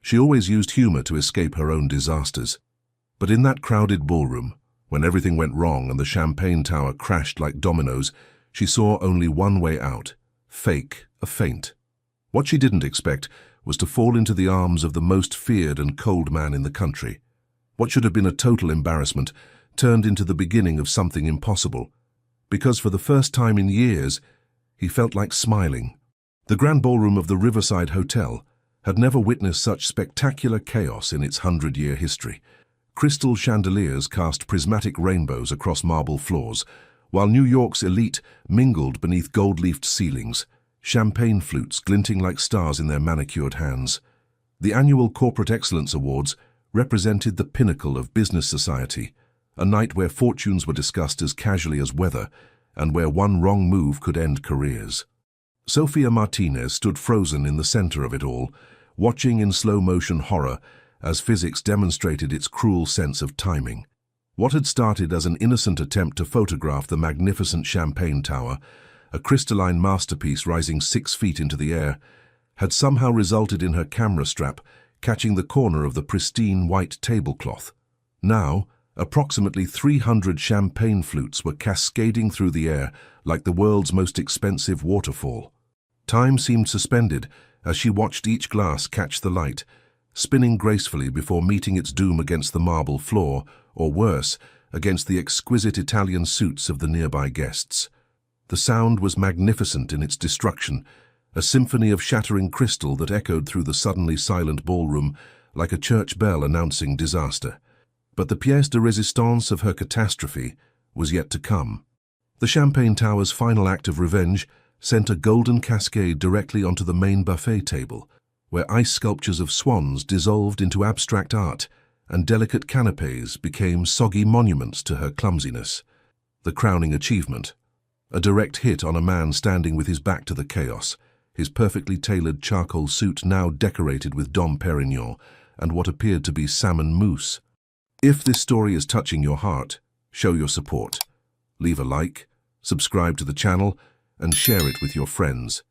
She always used humor to escape her own disasters. But in that crowded ballroom, when everything went wrong and the champagne tower crashed like dominoes, she saw only one way out: fake a faint. What she didn't expect was to fall into the arms of the most feared and cold man in the country. What should have been a total embarrassment turned into the beginning of something impossible, because for the first time in years, he felt like smiling. The grand ballroom of the Riverside Hotel had never witnessed such spectacular chaos in its 100-year history. Crystal chandeliers cast prismatic rainbows across marble floors, while New York's elite mingled beneath gold-leafed ceilings, champagne flutes glinting like stars in their manicured hands. The annual Corporate Excellence Awards represented the pinnacle of business society, a night where fortunes were discussed as casually as weather, and where one wrong move could end careers. Sophia Martinez stood frozen in the center of it all, watching in slow-motion horror as physics demonstrated its cruel sense of timing. What had started as an innocent attempt to photograph the magnificent champagne tower, a crystalline masterpiece rising 6 feet into the air, had somehow resulted in her camera strap catching the corner of the pristine white tablecloth. Now, approximately 300 champagne flutes were cascading through the air like the world's most expensive waterfall. Time seemed suspended as she watched each glass catch the light, spinning gracefully before meeting its doom against the marble floor, or worse, against the exquisite Italian suits of the nearby guests. The sound was magnificent in its destruction, a symphony of shattering crystal that echoed through the suddenly silent ballroom like a church bell announcing disaster. But the pièce de résistance of her catastrophe was yet to come. The champagne tower's final act of revenge sent a golden cascade directly onto the main buffet table, where ice sculptures of swans dissolved into abstract art and delicate canapés became soggy monuments to her clumsiness. The crowning achievement, a direct hit on a man standing with his back to the chaos, his perfectly tailored charcoal suit now decorated with Dom Perignon and what appeared to be salmon mousse. If this story is touching your heart, show your support. Leave a like, subscribe to the channel, and share it with your friends.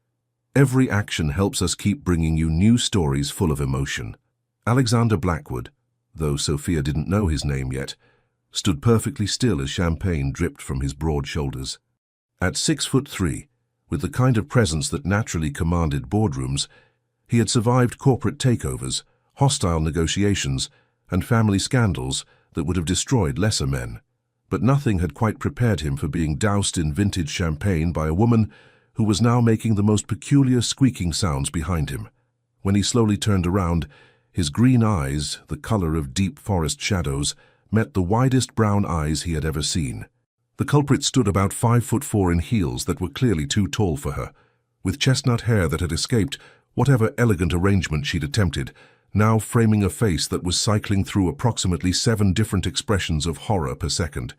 Every action helps us keep bringing you new stories full of emotion. Alexander Blackwood, though Sophia didn't know his name yet, stood perfectly still as champagne dripped from his broad shoulders. At 6'3", with the kind of presence that naturally commanded boardrooms, he had survived corporate takeovers, hostile negotiations, and family scandals that would have destroyed lesser men. But nothing had quite prepared him for being doused in vintage champagne by a woman who was now making the most peculiar squeaking sounds behind him. When he slowly turned around, his green eyes, the color of deep forest shadows, met the widest brown eyes he had ever seen. The culprit stood about 5'4" in heels that were clearly too tall for her, with chestnut hair that had escaped whatever elegant arrangement she'd attempted, now framing a face that was cycling through approximately 7 different expressions of horror per second.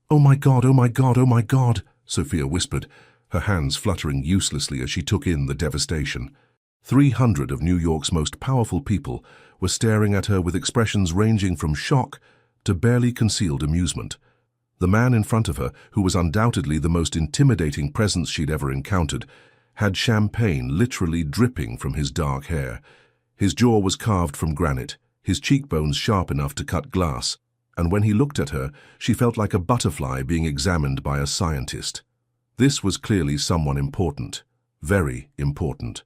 "Oh my God, oh my God, oh my God," Sophia whispered, her hands fluttering uselessly as she took in the devastation. 300 of New York's most powerful people were staring at her with expressions ranging from shock to barely concealed amusement. The man in front of her, who was undoubtedly the most intimidating presence she'd ever encountered, had champagne literally dripping from his dark hair. His jaw was carved from granite, his cheekbones sharp enough to cut glass, and when he looked at her, she felt like a butterfly being examined by a scientist. This was clearly someone important, very important.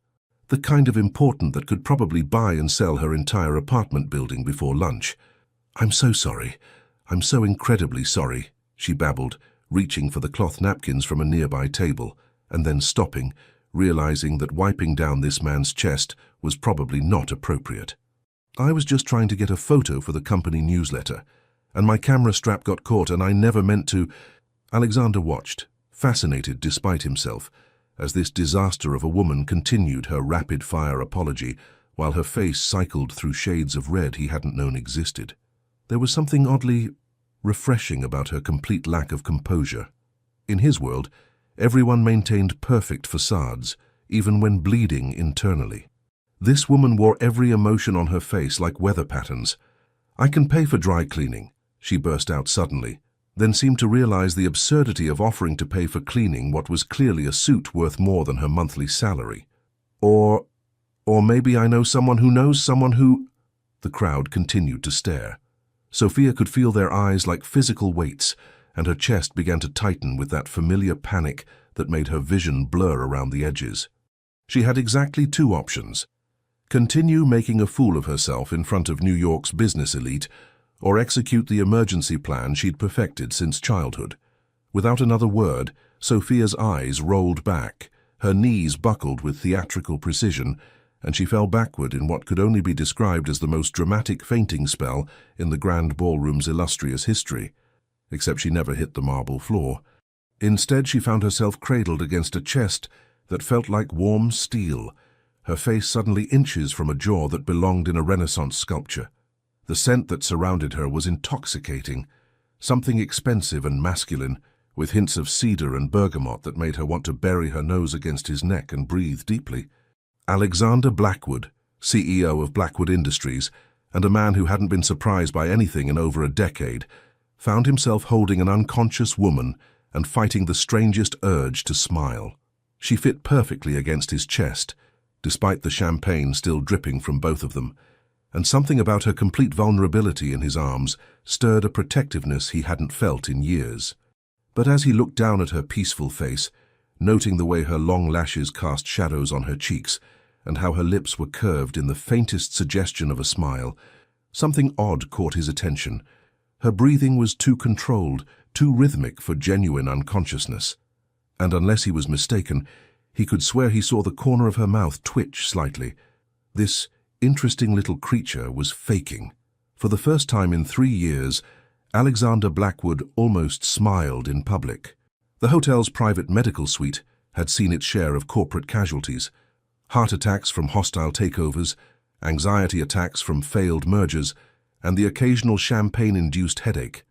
The kind of important that could probably buy and sell her entire apartment building before lunch. "I'm so sorry. I'm so incredibly sorry," she babbled, reaching for the cloth napkins from a nearby table, and then stopping, realizing that wiping down this man's chest was probably not appropriate. "I was just trying to get a photo for the company newsletter, and my camera strap got caught and I never meant to." Alexander watched, fascinated despite himself, as this disaster of a woman continued her rapid-fire apology while her face cycled through shades of red he hadn't known existed. There was something oddly refreshing about her complete lack of composure. In his world, everyone maintained perfect facades, even when bleeding internally. This woman wore every emotion on her face like weather patterns. "I can pay for dry cleaning," she burst out suddenly, then seemed to realize the absurdity of offering to pay for cleaning what was clearly a suit worth more than her monthly salary. Or maybe I know someone who knows someone who..." The crowd continued to stare. Sophia could feel their eyes like physical weights, and her chest began to tighten with that familiar panic that made her vision blur around the edges. She had exactly two options: continue making a fool of herself in front of New York's business elite, or execute the emergency plan she'd perfected since childhood. Without another word, Sophia's eyes rolled back, her knees buckled with theatrical precision, and she fell backward in what could only be described as the most dramatic fainting spell in the Grand Ballroom's illustrious history. Except she never hit the marble floor. Instead, she found herself cradled against a chest that felt like warm steel, her face suddenly inches from a jaw that belonged in a Renaissance sculpture. The scent that surrounded her was intoxicating, something expensive and masculine, with hints of cedar and bergamot that made her want to bury her nose against his neck and breathe deeply. Alexander Blackwood, CEO of Blackwood Industries, and a man who hadn't been surprised by anything in over a decade, found himself holding an unconscious woman and fighting the strangest urge to smile. She fit perfectly against his chest, despite the champagne still dripping from both of them, and something about her complete vulnerability in his arms stirred a protectiveness he hadn't felt in years. But as he looked down at her peaceful face, noting the way her long lashes cast shadows on her cheeks, and how her lips were curved in the faintest suggestion of a smile, something odd caught his attention. Her breathing was too controlled, too rhythmic for genuine unconsciousness. And unless he was mistaken, he could swear he saw the corner of her mouth twitch slightly. This interesting little creature was faking. For the first time in 3 years, Alexander Blackwood almost smiled in public. The hotel's private medical suite had seen its share of corporate casualties: heart attacks from hostile takeovers, anxiety attacks from failed mergers, and the occasional champagne-induced headache.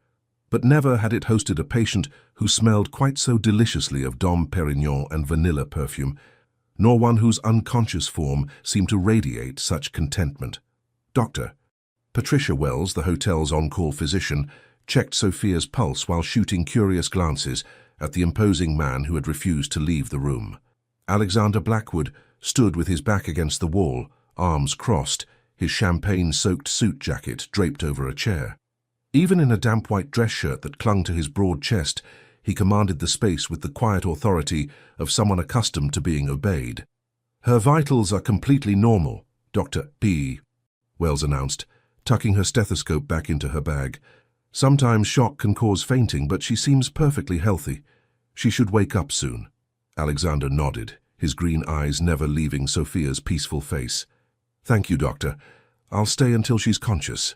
But never had it hosted a patient who smelled quite so deliciously of Dom Perignon and vanilla perfume, nor one whose unconscious form seemed to radiate such contentment. Dr. Patricia Wells, the hotel's on-call physician, checked Sophia's pulse while shooting curious glances at the imposing man who had refused to leave the room. Alexander Blackwood stood with his back against the wall, arms crossed, his champagne-soaked suit jacket draped over a chair. Even in a damp white dress shirt that clung to his broad chest, he commanded the space with the quiet authority of someone accustomed to being obeyed. "Her vitals are completely normal, Dr. P," Wells announced, tucking her stethoscope back into her bag. "Sometimes shock can cause fainting, but she seems perfectly healthy. She should wake up soon." Alexander nodded, his green eyes never leaving Sophia's peaceful face. "Thank you, Doctor. I'll stay until she's conscious."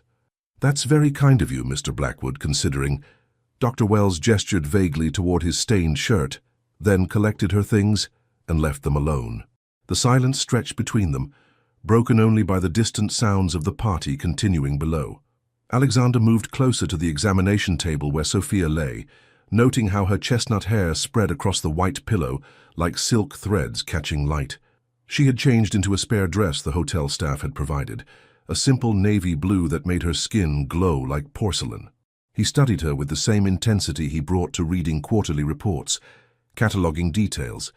"That's very kind of you, Mr. Blackwood, considering." Dr. Wells gestured vaguely toward his stained shirt, then collected her things and left them alone. The silence stretched between them, broken only by the distant sounds of the party continuing below. Alexander moved closer to the examination table where Sophia lay, noting how her chestnut hair spread across the white pillow like silk threads catching light. She had changed into a spare dress the hotel staff had provided, a simple navy blue that made her skin glow like porcelain. He studied her with the same intensity he brought to reading quarterly reports, cataloging details.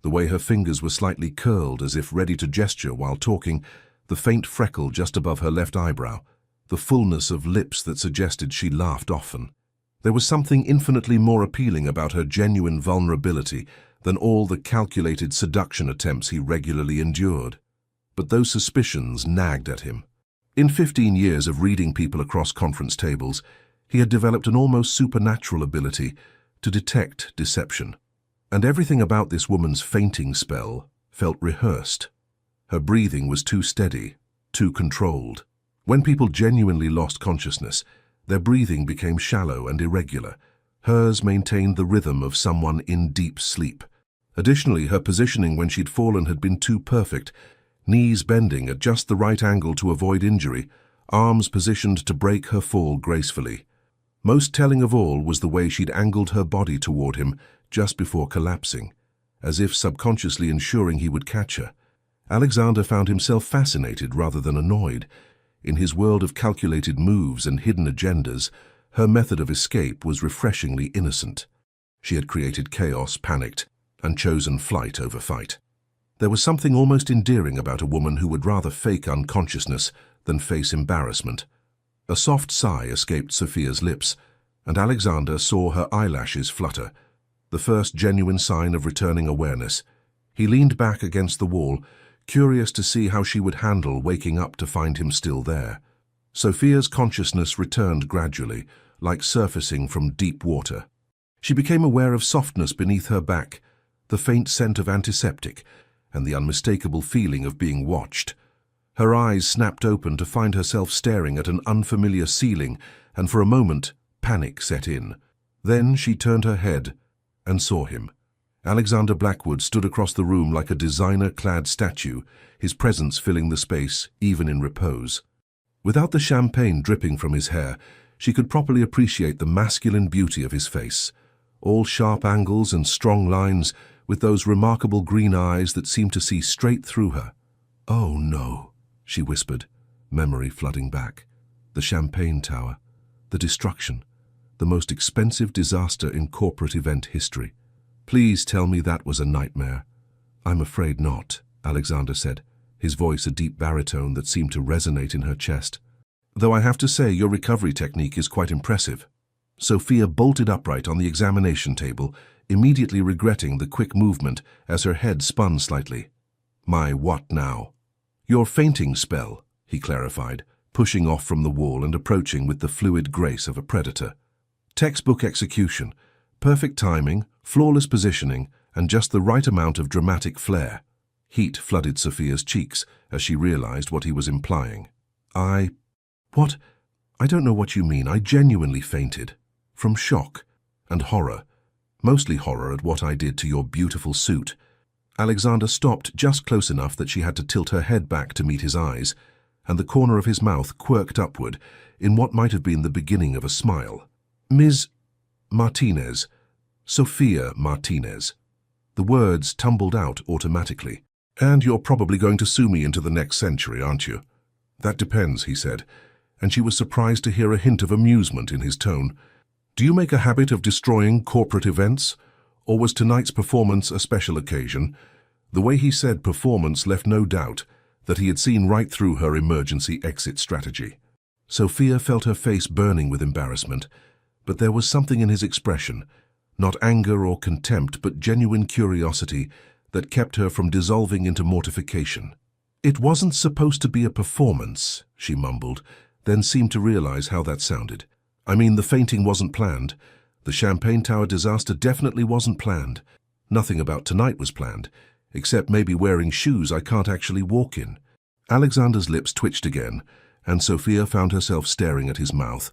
The way her fingers were slightly curled as if ready to gesture while talking, the faint freckle just above her left eyebrow, the fullness of lips that suggested she laughed often. There was something infinitely more appealing about her genuine vulnerability than all the calculated seduction attempts he regularly endured. But those suspicions nagged at him. In 15 years of reading people across conference tables, he had developed an almost supernatural ability to detect deception. And everything about this woman's fainting spell felt rehearsed. Her breathing was too steady, too controlled. When people genuinely lost consciousness, their breathing became shallow and irregular. Hers maintained the rhythm of someone in deep sleep. Additionally, her positioning when she'd fallen had been too perfect, knees bending at just the right angle to avoid injury, arms positioned to break her fall gracefully. Most telling of all was the way she'd angled her body toward him just before collapsing, as if subconsciously ensuring he would catch her. Alexander found himself fascinated rather than annoyed. In his world of calculated moves and hidden agendas, her method of escape was refreshingly innocent. She had created chaos, panicked, and chosen flight over fight. There was something almost endearing about a woman who would rather fake unconsciousness than face embarrassment. A soft sigh escaped Sophia's lips, and Alexander saw her eyelashes flutter, the first genuine sign of returning awareness. He leaned back against the wall, curious to see how she would handle waking up to find him still there. Sophia's consciousness returned gradually, like surfacing from deep water. She became aware of softness beneath her back, the faint scent of antiseptic, and the unmistakable feeling of being watched. Her eyes snapped open to find herself staring at an unfamiliar ceiling, and for a moment, panic set in. Then she turned her head and saw him. Alexander Blackwood stood across the room like a designer-clad statue, his presence filling the space, even in repose. Without the champagne dripping from his hair, she could properly appreciate the masculine beauty of his face, all sharp angles and strong lines, with those remarkable green eyes that seemed to see straight through her. "Oh, no," she whispered, memory flooding back. The champagne tower, the destruction, the most expensive disaster in corporate event history. "Please tell me that was a nightmare." "I'm afraid not," Alexander said, his voice a deep baritone that seemed to resonate in her chest. "Though I have to say your recovery technique is quite impressive." Sophia bolted upright on the examination table, immediately regretting the quick movement as her head spun slightly. "My what now?" "Your fainting spell," he clarified, pushing off from the wall and approaching with the fluid grace of a predator. Textbook execution, perfect timing, flawless positioning, and just the right amount of dramatic flair. Heat flooded Sophia's cheeks as she realized what he was implying. What? I don't know what you mean. I genuinely fainted. From shock and horror. Mostly horror at what I did to your beautiful suit." Alexander stopped just close enough that she had to tilt her head back to meet his eyes, and the corner of his mouth quirked upward in what might have been the beginning of a smile. "Ms. Martinez. Sophia Martinez." The words tumbled out automatically. "And you're probably going to sue me into the next century, aren't you?" "That depends," he said, and she was surprised to hear a hint of amusement in his tone. "Do you make a habit of destroying corporate events? Or was tonight's performance a special occasion?" The way he said performance left no doubt that he had seen right through her emergency exit strategy. Sophia felt her face burning with embarrassment, but there was something in his expression, not anger or contempt, but genuine curiosity that kept her from dissolving into mortification. "It wasn't supposed to be a performance," she mumbled, then seemed to realize how that sounded. "I mean, the fainting wasn't planned. The Champagne Tower disaster definitely wasn't planned. Nothing about tonight was planned, except maybe wearing shoes I can't actually walk in." Alexander's lips twitched again, and Sophia found herself staring at his mouth,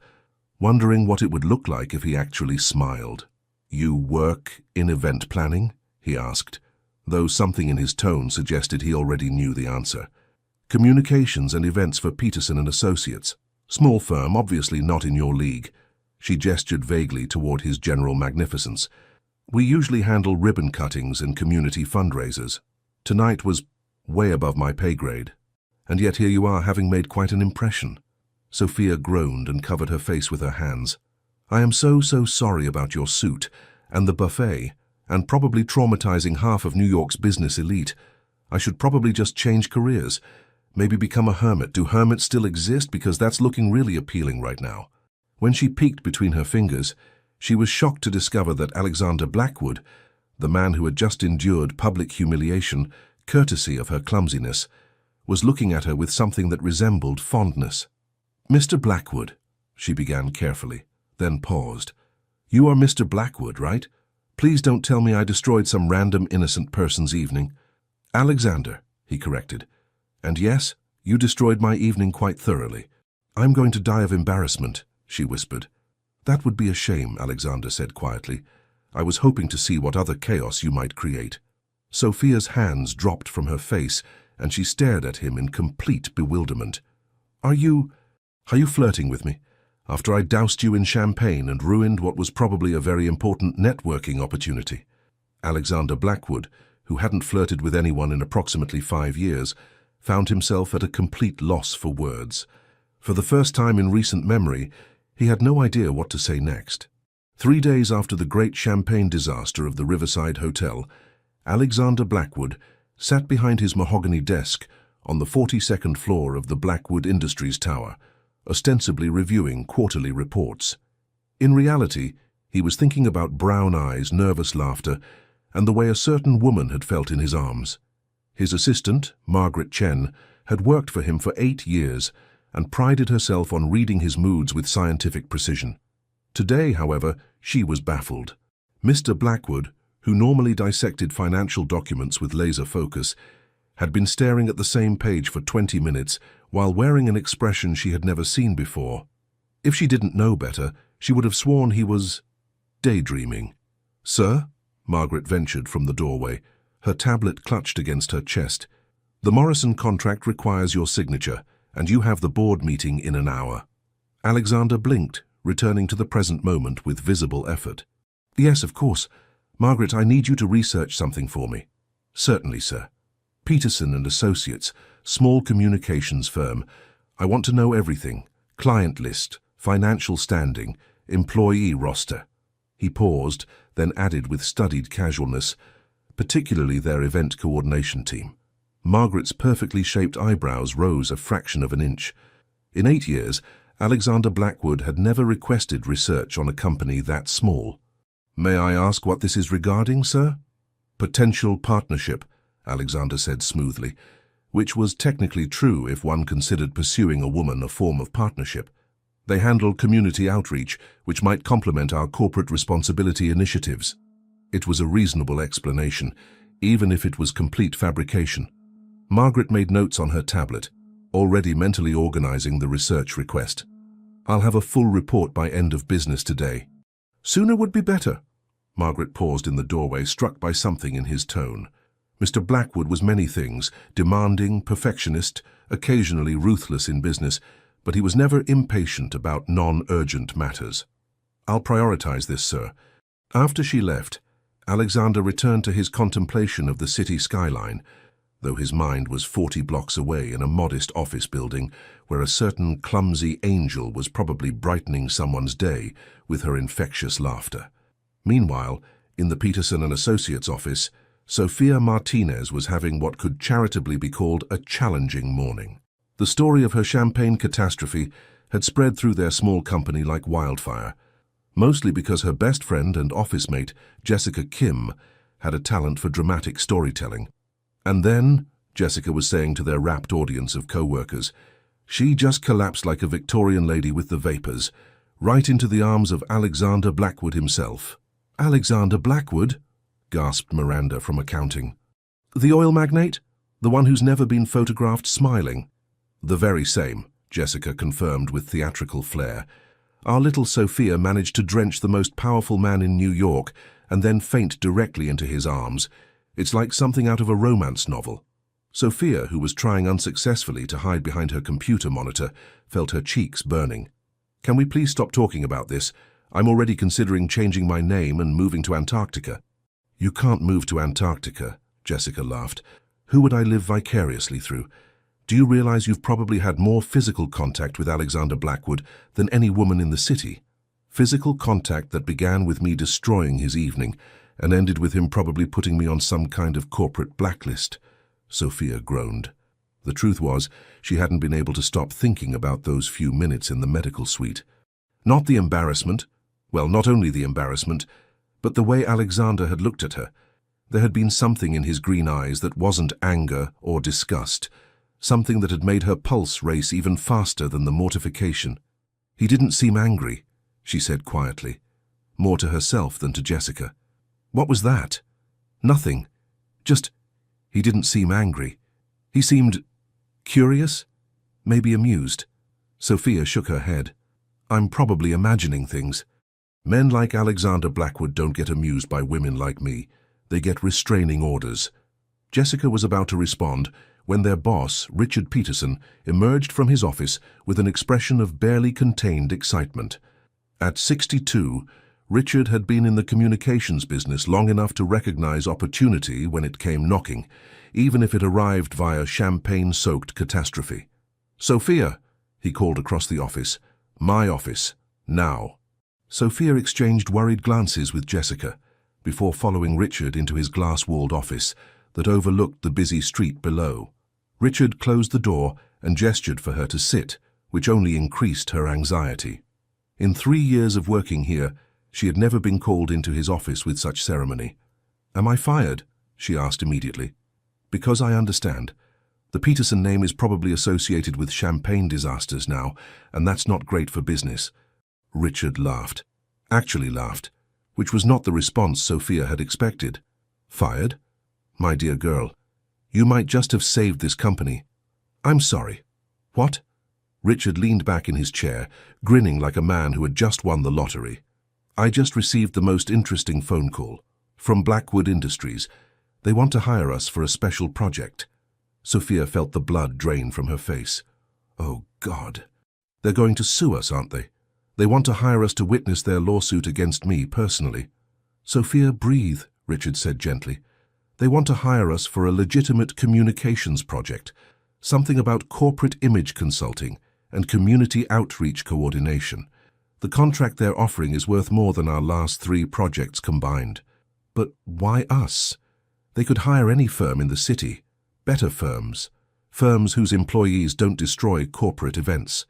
wondering what it would look like if he actually smiled. "You work in event planning?" he asked, though something in his tone suggested he already knew the answer. "Communications and events for Peterson and Associates. Small firm, obviously not in your league." She gestured vaguely toward his general magnificence. "We usually handle ribbon cuttings and community fundraisers. Tonight was way above my pay grade. And yet here you are, having made quite an impression." Sophia groaned and covered her face with her hands. "I am so sorry about your suit, and the buffet, and probably traumatizing half of New York's business elite. I should probably just change careers. Maybe become a hermit. Do hermits still exist? Because that's looking really appealing right now." When she peeked between her fingers, she was shocked to discover that Alexander Blackwood, the man who had just endured public humiliation, courtesy of her clumsiness, was looking at her with something that resembled fondness. "Mr. Blackwood," she began carefully, then paused. "You are Mr. Blackwood, right? Please don't tell me I destroyed some random innocent person's evening." "Alexander," he corrected. "And yes, you destroyed my evening quite thoroughly." "I'm going to die of embarrassment," she whispered. "That would be a shame," Alexander said quietly. "I was hoping to see what other chaos you might create." Sophia's hands dropped from her face, and she stared at him in complete bewilderment. Are you flirting with me? After I doused you in champagne and ruined what was probably a very important networking opportunity?" Alexander Blackwood, who hadn't flirted with anyone in approximately 5 years, found himself at a complete loss for words. For the first time in recent memory, he had no idea what to say next. 3 days after the great champagne disaster of the Riverside Hotel, Alexander Blackwood sat behind his mahogany desk, on the 42nd floor of the Blackwood Industries Tower, ostensibly reviewing quarterly reports. In reality, he was thinking about brown eyes, nervous laughter, and the way a certain woman had felt in his arms. His assistant, Margaret Chen, had worked for him for 8 years and prided herself on reading his moods with scientific precision. Today, however, she was baffled. Mr. Blackwood, who normally dissected financial documents with laser focus, had been staring at the same page for 20 minutes while wearing an expression she had never seen before. If she didn't know better, she would have sworn he was daydreaming. "Sir?" Margaret ventured from the doorway, her tablet clutched against her chest. "The Morrison contract requires your signature, and you have the board meeting in an hour." Alexander blinked, returning to the present moment with visible effort. "Yes, of course. Margaret, I need you to research something for me." "Certainly, sir." "Peterson and Associates, small communications firm. I want to know everything. Client list, financial standing, employee roster." He paused, then added with studied casualness, "particularly their event coordination team." Margaret's perfectly shaped eyebrows rose a fraction of an inch. In 8 years, Alexander Blackwood had never requested research on a company that small. "May I ask what this is regarding, sir?" "Potential partnership," Alexander said smoothly, which was technically true if one considered pursuing a woman a form of partnership. "They handle community outreach, which might complement our corporate responsibility initiatives." It was a reasonable explanation, even if it was complete fabrication. Margaret made notes on her tablet, already mentally organizing the research request. "I'll have a full report by end of business today." "Sooner would be better." Margaret paused in the doorway, struck by something in his tone. Mr. Blackwood was many things, demanding, perfectionist, occasionally ruthless in business, but he was never impatient about non-urgent matters. "I'll prioritize this, sir." After she left, Alexander returned to his contemplation of the city skyline, though his mind was 40 blocks away in a modest office building where a certain clumsy angel was probably brightening someone's day with her infectious laughter. Meanwhile, in the Peterson and Associates office, Sophia Martinez was having what could charitably be called a challenging morning. The story of her champagne catastrophe had spread through their small company like wildfire, mostly because her best friend and office mate, Jessica Kim, had a talent for dramatic storytelling. And then, Jessica was saying to their rapt audience of co-workers, she just collapsed like a Victorian lady with the vapors, right into the arms of Alexander Blackwood himself. "Alexander Blackwood?" gasped Miranda from accounting. "The oil magnate? The one who's never been photographed smiling?" "The very same," Jessica confirmed with theatrical flair. "Our little Sophia managed to drench the most powerful man in New York and then faint directly into his arms. It's like something out of a romance novel." Sophia, who was trying unsuccessfully to hide behind her computer monitor, felt her cheeks burning. "Can we please stop talking about this? I'm already considering changing my name and moving to Antarctica." "You can't move to Antarctica," Jessica laughed. "Who would I live vicariously through? Do you realize you've probably had more physical contact with Alexander Blackwood than any woman in the city? Physical contact that began with me destroying his evening and ended with him probably putting me on some kind of corporate blacklist." Sophia groaned. The truth was, she hadn't been able to stop thinking about those few minutes in the medical suite. Not the embarrassment, well, not only the embarrassment, but the way Alexander had looked at her. There had been something in his green eyes that wasn't anger or disgust, something that had made her pulse race even faster than the mortification. "He didn't seem angry," she said quietly, more to herself than to Jessica. "What was that?" "Nothing. Just, he didn't seem angry. He seemed curious, maybe amused." Sophia shook her head. "I'm probably imagining things. Men like Alexander Blackwood don't get amused by women like me. They get restraining orders." Jessica was about to respond when their boss, Richard Peterson, emerged from his office with an expression of barely contained excitement. At 62, Richard had been in the communications business long enough to recognize opportunity when it came knocking, even if it arrived via champagne-soaked catastrophe. "Sophia," he called across the office. "My office. Now." Sophia exchanged worried glances with Jessica before following Richard into his glass-walled office that overlooked the busy street below. Richard closed the door and gestured for her to sit, which only increased her anxiety. In 3 years of working here, she had never been called into his office with such ceremony. "Am I fired?" she asked immediately. "Because I understand. The Peterson name is probably associated with champagne disasters now, and that's not great for business." Richard laughed. Actually laughed, which was not the response Sophia had expected. "Fired? My dear girl, you might just have saved this company." "I'm sorry." "What?" Richard leaned back in his chair, grinning like a man who had just won the lottery. "I just received the most interesting phone call. From Blackwood Industries. They want to hire us for a special project." Sophia felt the blood drain from her face. "Oh, God. They're going to sue us, aren't they? They want to hire us to witness their lawsuit against me personally." "Sophia, breathe," Richard said gently. "They want to hire us for a legitimate communications project, something about corporate image consulting and community outreach coordination. The contract they're offering is worth more than our last 3 projects combined." "But why us? They could hire any firm in the city. Better firms. Firms whose employees don't destroy corporate events."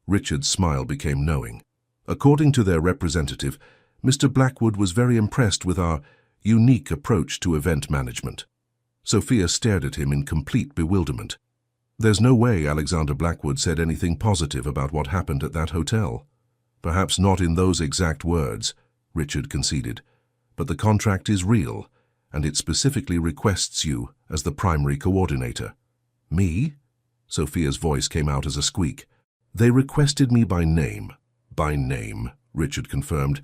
Richard's smile became knowing. "According to their representative, Mr. Blackwood was very impressed with our unique approach to event management." Sophia stared at him in complete bewilderment. "There's no way Alexander Blackwood said anything positive about what happened at that hotel." "Perhaps not in those exact words," Richard conceded. "But the contract is real, and it specifically requests you as the primary coordinator." "Me?" Sophia's voice came out as a squeak. "They requested me by name." "By name," Richard confirmed.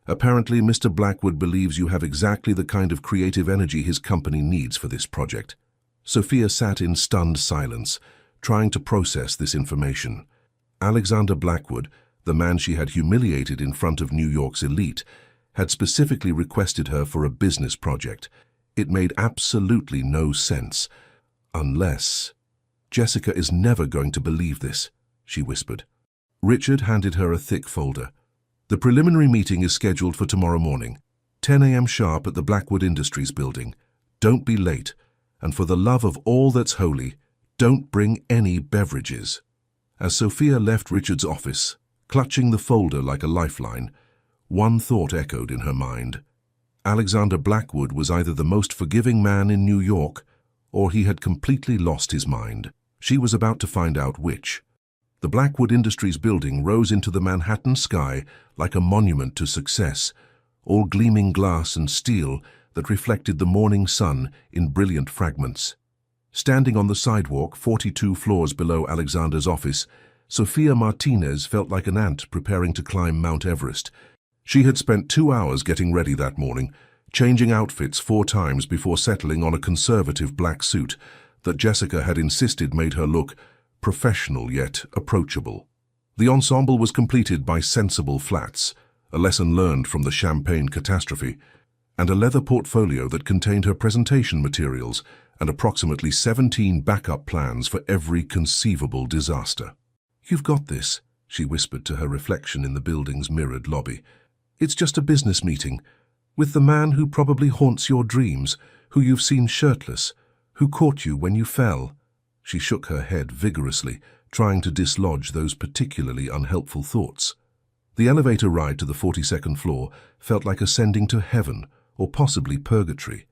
"Apparently, Mr. Blackwood believes you have exactly the kind of creative energy his company needs for this project." Sophia sat in stunned silence, trying to process this information. Alexander Blackwood, the man she had humiliated in front of New York's elite, had specifically requested her for a business project. It made absolutely no sense. Unless... "Jessica is never going to believe this," she whispered. Richard handed her a thick folder. "The preliminary meeting is scheduled for tomorrow morning, 10 a.m. sharp at the Blackwood Industries building. Don't be late, and for the love of all that's holy, don't bring any beverages." As Sophia left Richard's office, clutching the folder like a lifeline, one thought echoed in her mind. Alexander Blackwood was either the most forgiving man in New York, or he had completely lost his mind. She was about to find out which. The Blackwood Industries building rose into the Manhattan sky like a monument to success, all gleaming glass and steel that reflected the morning sun in brilliant fragments. Standing on the sidewalk 42 floors below Alexander's office, Sophia Martinez felt like an ant preparing to climb Mount Everest. She had spent 2 hours getting ready that morning, changing outfits 4 times before settling on a conservative black suit that Jessica had insisted made her look professional yet approachable. The ensemble was completed by sensible flats, a lesson learned from the champagne catastrophe, and a leather portfolio that contained her presentation materials and approximately 17 backup plans for every conceivable disaster. "You've got this," she whispered to her reflection in the building's mirrored lobby. "It's just a business meeting, with the man who probably haunts your dreams, who you've seen shirtless, who caught you when you fell." She shook her head vigorously, trying to dislodge those particularly unhelpful thoughts. The elevator ride to the 42nd floor felt like ascending to heaven, or possibly purgatory.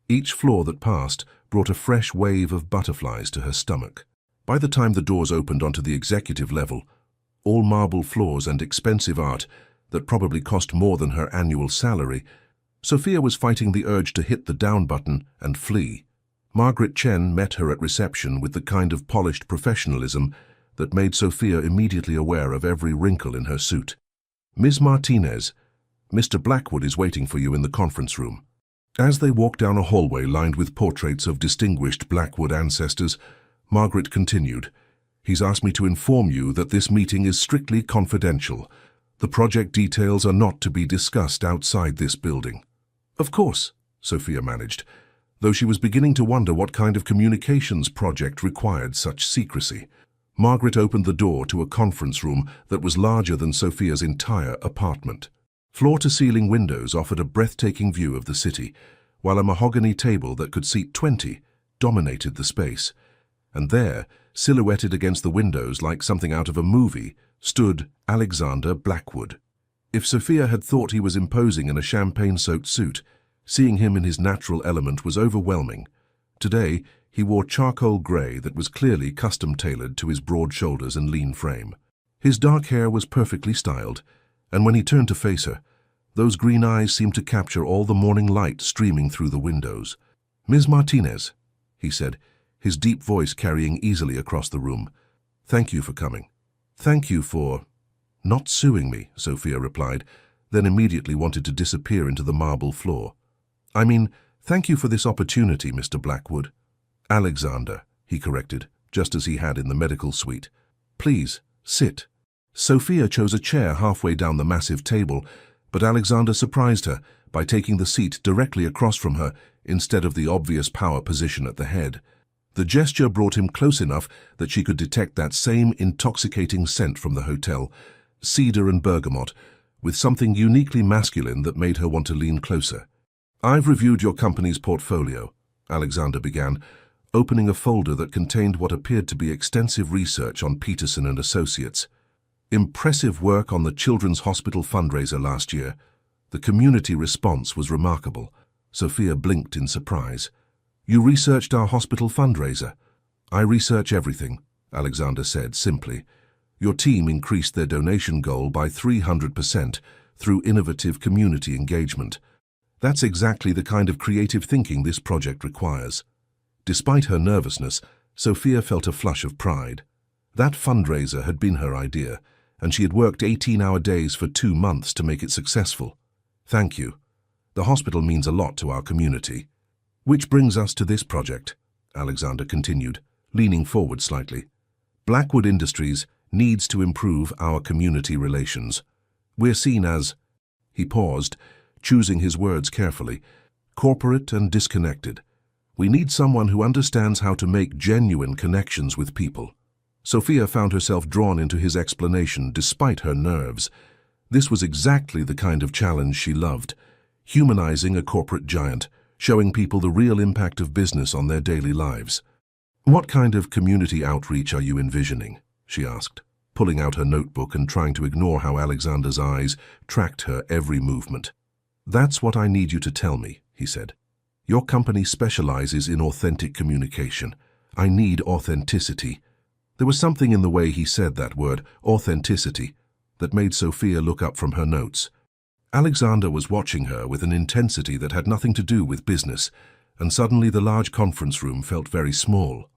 Each floor that passed brought a fresh wave of butterflies to her stomach. By the time the doors opened onto the executive level, all marble floors and expensive art that probably cost more than her annual salary, Sophia was fighting the urge to hit the down button and flee. Margaret Chen met her at reception with the kind of polished professionalism that made Sophia immediately aware of every wrinkle in her suit. "Ms. Martinez, Mr. Blackwood is waiting for you in the conference room." As they walked down a hallway lined with portraits of distinguished Blackwood ancestors, Margaret continued, "He's asked me to inform you that this meeting is strictly confidential. The project details are not to be discussed outside this building." "Of course," Sophia managed, though she was beginning to wonder what kind of communications project required such secrecy. Margaret opened the door to a conference room that was larger than Sophia's entire apartment. Floor-to-ceiling windows offered a breathtaking view of the city, while a mahogany table that could seat 20 dominated the space. And there, silhouetted against the windows like something out of a movie, stood Alexander Blackwood. If Sophia had thought he was imposing in a champagne-soaked suit, seeing him in his natural element was overwhelming. Today, he wore charcoal grey that was clearly custom-tailored to his broad shoulders and lean frame. His dark hair was perfectly styled, and when he turned to face her, those green eyes seemed to capture all the morning light streaming through the windows. "Ms. Martinez," he said, his deep voice carrying easily across the room. "Thank you for coming." "Thank you for not suing me," Sophia replied, then immediately wanted to disappear into the marble floor. "I mean, thank you for this opportunity, Mr. Blackwood." "Alexander," he corrected, just as he had in the medical suite. "Please, sit." Sophia chose a chair halfway down the massive table, but Alexander surprised her by taking the seat directly across from her instead of the obvious power position at the head. The gesture brought him close enough that she could detect that same intoxicating scent from the hotel, cedar and bergamot, with something uniquely masculine that made her want to lean closer. "I've reviewed your company's portfolio," Alexander began, opening a folder that contained what appeared to be extensive research on Peterson and Associates. "Impressive work on the Children's Hospital fundraiser last year. The community response was remarkable." Sophia blinked in surprise. "You researched our hospital fundraiser?" "I research everything," Alexander said simply. "Your team increased their donation goal by 300% through innovative community engagement. That's exactly the kind of creative thinking this project requires." Despite her nervousness, Sophia felt a flush of pride. That fundraiser had been her idea, and she had worked 18-hour days for 2 months to make it successful. "Thank you. The hospital means a lot to our community." "Which brings us to this project," Alexander continued, leaning forward slightly. "Blackwood Industries needs to improve our community relations. We're seen as—" He paused, choosing his words carefully, "corporate and disconnected. We need someone who understands how to make genuine connections with people." Sophia found herself drawn into his explanation despite her nerves. This was exactly the kind of challenge she loved, humanizing a corporate giant, showing people the real impact of business on their daily lives. "What kind of community outreach are you envisioning?" she asked, pulling out her notebook and trying to ignore how Alexander's eyes tracked her every movement. "That's what I need you to tell me," he said. "Your company specializes in authentic communication. I need authenticity." There was something in the way he said that word, authenticity, that made Sophia look up from her notes. Alexander was watching her with an intensity that had nothing to do with business, and suddenly the large conference room felt very small.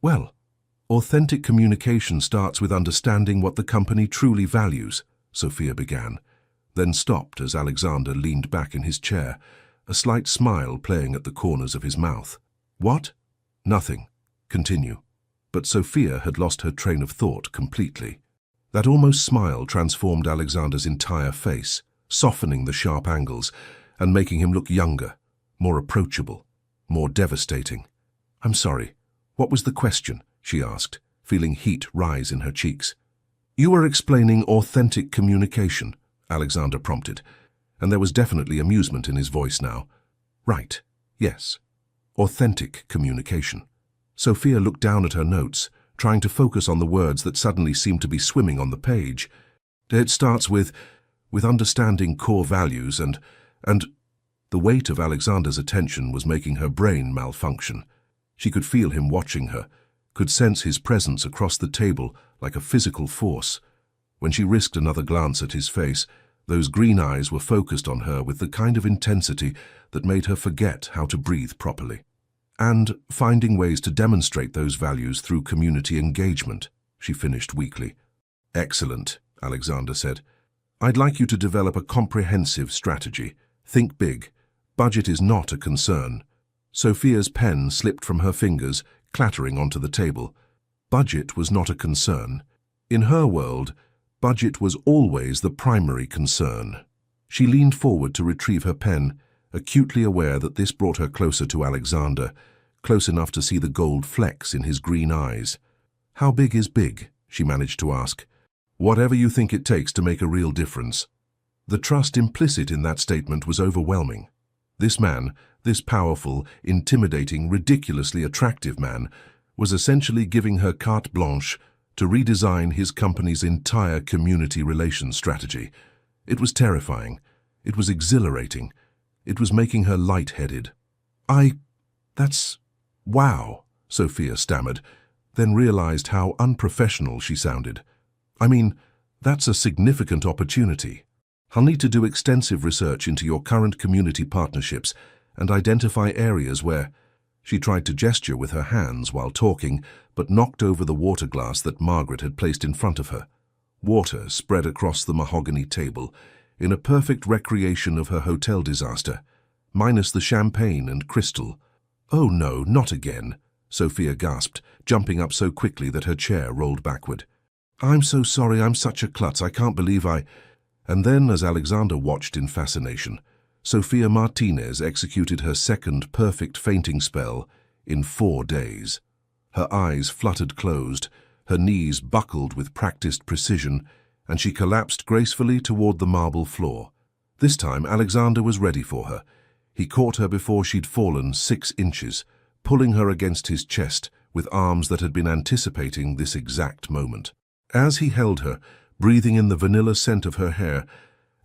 Well, authentic communication starts with understanding what the company truly values," Sophia began, then stopped as Alexander leaned back in his chair, a slight smile playing at the corners of his mouth. "What?" "Nothing. Continue." But Sophia had lost her train of thought completely. That almost smile transformed Alexander's entire face, softening the sharp angles and making him look younger, more approachable, more devastating. "I'm sorry, what was the question?" she asked, feeling heat rise in her cheeks. "You were explaining authentic communication," Alexander prompted, and there was definitely amusement in his voice now. "Right, yes. Authentic communication." Sophia looked down at her notes, trying to focus on the words that suddenly seemed to be swimming on the page. "It starts with understanding core values and the weight of Alexander's attention was making her brain malfunction. She could feel him watching her, could sense his presence across the table like a physical force. When she risked another glance at his face, those green eyes were focused on her with the kind of intensity that made her forget how to breathe properly. "And finding ways to demonstrate those values through community engagement," she finished weakly. "Excellent," Alexander said. "I'd like you to develop a comprehensive strategy. Think big. Budget is not a concern." Sophia's pen slipped from her fingers, clattering onto the table. Budget was not a concern. In her world, budget was always the primary concern. She leaned forward to retrieve her pen, acutely aware that this brought her closer to Alexander, close enough to see the gold flecks in his green eyes. "How big is big?" she managed to ask. "Whatever you think it takes to make a real difference." The trust implicit in that statement was overwhelming. This man, This powerful, intimidating, ridiculously attractive man was essentially giving her carte blanche to redesign his company's entire community relations strategy. It was terrifying. It was exhilarating. It was making her lightheaded. That's... wow, Sophia stammered, then realized how unprofessional she sounded. I mean, that's a significant opportunity. I'll need to do extensive research into your current community partnerships and identify areas where... She tried to gesture with her hands while talking, but knocked over the water glass that Margaret had placed in front of her. Water spread across the mahogany table, in a perfect recreation of her hotel disaster, minus the champagne and crystal. "Oh no, not again," Sophia gasped, jumping up so quickly that her chair rolled backward. "I'm so sorry, I'm such a klutz, I can't believe I..." And then, as Alexander watched in fascination, Sophia Martinez executed her second perfect fainting spell in 4 days. Her eyes fluttered closed, her knees buckled with practiced precision, and she collapsed gracefully toward the marble floor. This time Alexander was ready for her. He caught her before she'd fallen 6 inches, pulling her against his chest with arms that had been anticipating this exact moment. As he held her, breathing in the vanilla scent of her hair,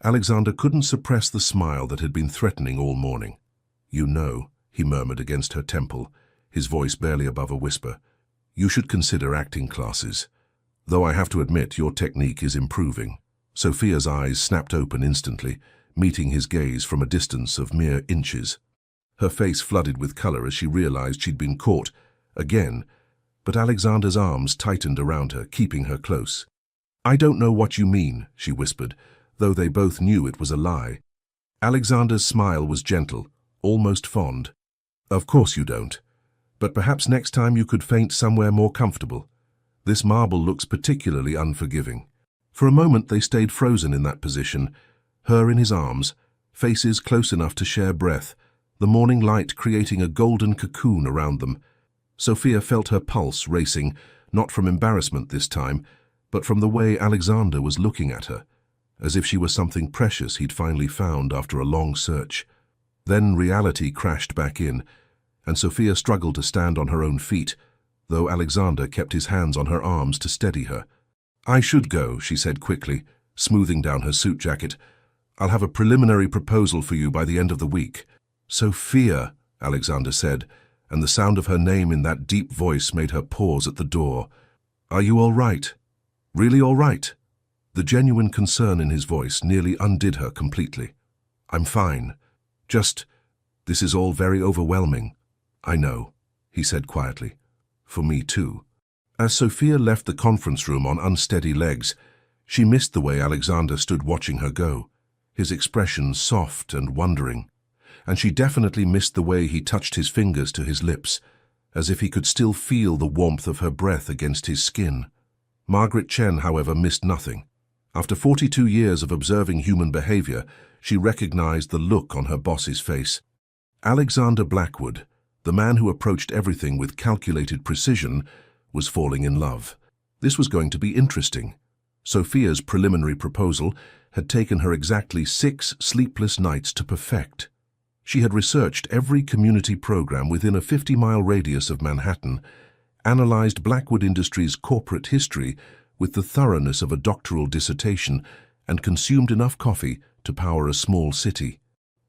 Alexander couldn't suppress the smile that had been threatening all morning. "You know," he murmured against her temple, his voice barely above a whisper, "you should consider acting classes. Though I have to admit your technique is improving." Sophia's eyes snapped open instantly, meeting his gaze from a distance of mere inches. Her face flooded with color as she realized she'd been caught, again, but Alexander's arms tightened around her, keeping her close. "I don't know what you mean," she whispered, though they both knew it was a lie. Alexander's smile was gentle, almost fond. "Of course you don't. But perhaps next time you could faint somewhere more comfortable. This marble looks particularly unforgiving." For a moment they stayed frozen in that position, her in his arms, faces close enough to share breath, the morning light creating a golden cocoon around them. Sophia felt her pulse racing, not from embarrassment this time, but from the way Alexander was looking at her, as if she were something precious he'd finally found after a long search. Then reality crashed back in, and Sophia struggled to stand on her own feet, though Alexander kept his hands on her arms to steady her. "I should go," she said quickly, smoothing down her suit jacket. "I'll have a preliminary proposal for you by the end of the week." "Sophia," Alexander said, and the sound of her name in that deep voice made her pause at the door. "Are you all right? Really all right?" The genuine concern in his voice nearly undid her completely. "I'm fine. This is all very overwhelming." "I know," he said quietly. "For me too." As Sophia left the conference room on unsteady legs, she missed the way Alexander stood watching her go, his expression soft and wondering. And she definitely missed the way he touched his fingers to his lips, as if he could still feel the warmth of her breath against his skin. Margaret Chen, however, missed nothing. After 42 years of observing human behavior, she recognized the look on her boss's face. Alexander Blackwood, the man who approached everything with calculated precision, was falling in love. This was going to be interesting. Sophia's preliminary proposal had taken her exactly 6 sleepless nights to perfect. She had researched every community program within a 50-mile radius of Manhattan, analyzed Blackwood Industries' corporate history with the thoroughness of a doctoral dissertation, and consumed enough coffee to power a small city.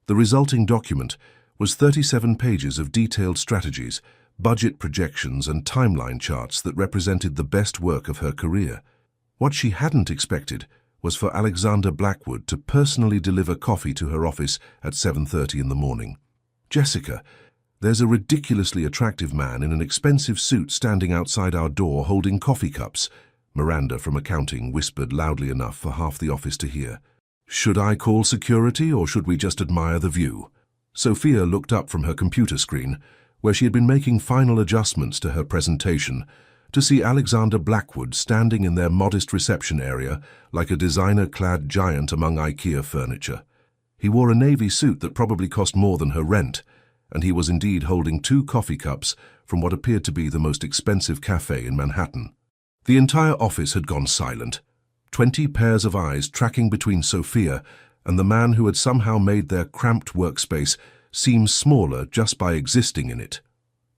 The resulting document was 37 pages of detailed strategies, budget projections, and timeline charts that represented the best work of her career. What she hadn't expected was for Alexander Blackwood to personally deliver coffee to her office at 7:30 in the morning. "Jessica, there's a ridiculously attractive man in an expensive suit standing outside our door holding coffee cups," Miranda from accounting whispered loudly enough for half the office to hear. "Should I call security or should we just admire the view?" Sophia looked up from her computer screen, where she had been making final adjustments to her presentation, to see Alexander Blackwood standing in their modest reception area like a designer-clad giant among IKEA furniture. He wore a navy suit that probably cost more than her rent, and he was indeed holding 2 coffee cups from what appeared to be the most expensive cafe in Manhattan. The entire office had gone silent, 20 pairs of eyes tracking between Sophia and the man who had somehow made their cramped workspace seems smaller just by existing in it.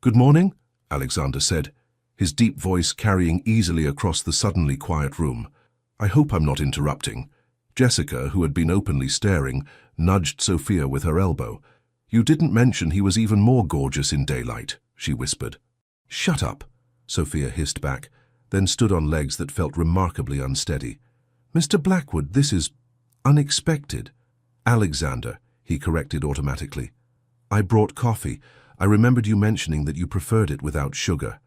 "Good morning," Alexander said, his deep voice carrying easily across the suddenly quiet room. "I hope I'm not interrupting." Jessica, who had been openly staring, nudged Sophia with her elbow. "You didn't mention he was even more gorgeous in daylight," she whispered. "Shut up," Sophia hissed back, then stood on legs that felt remarkably unsteady. "Mr. Blackwood, this is unexpected." "Alexander," he corrected automatically. "I brought coffee. I remembered you mentioning that you preferred it without sugar."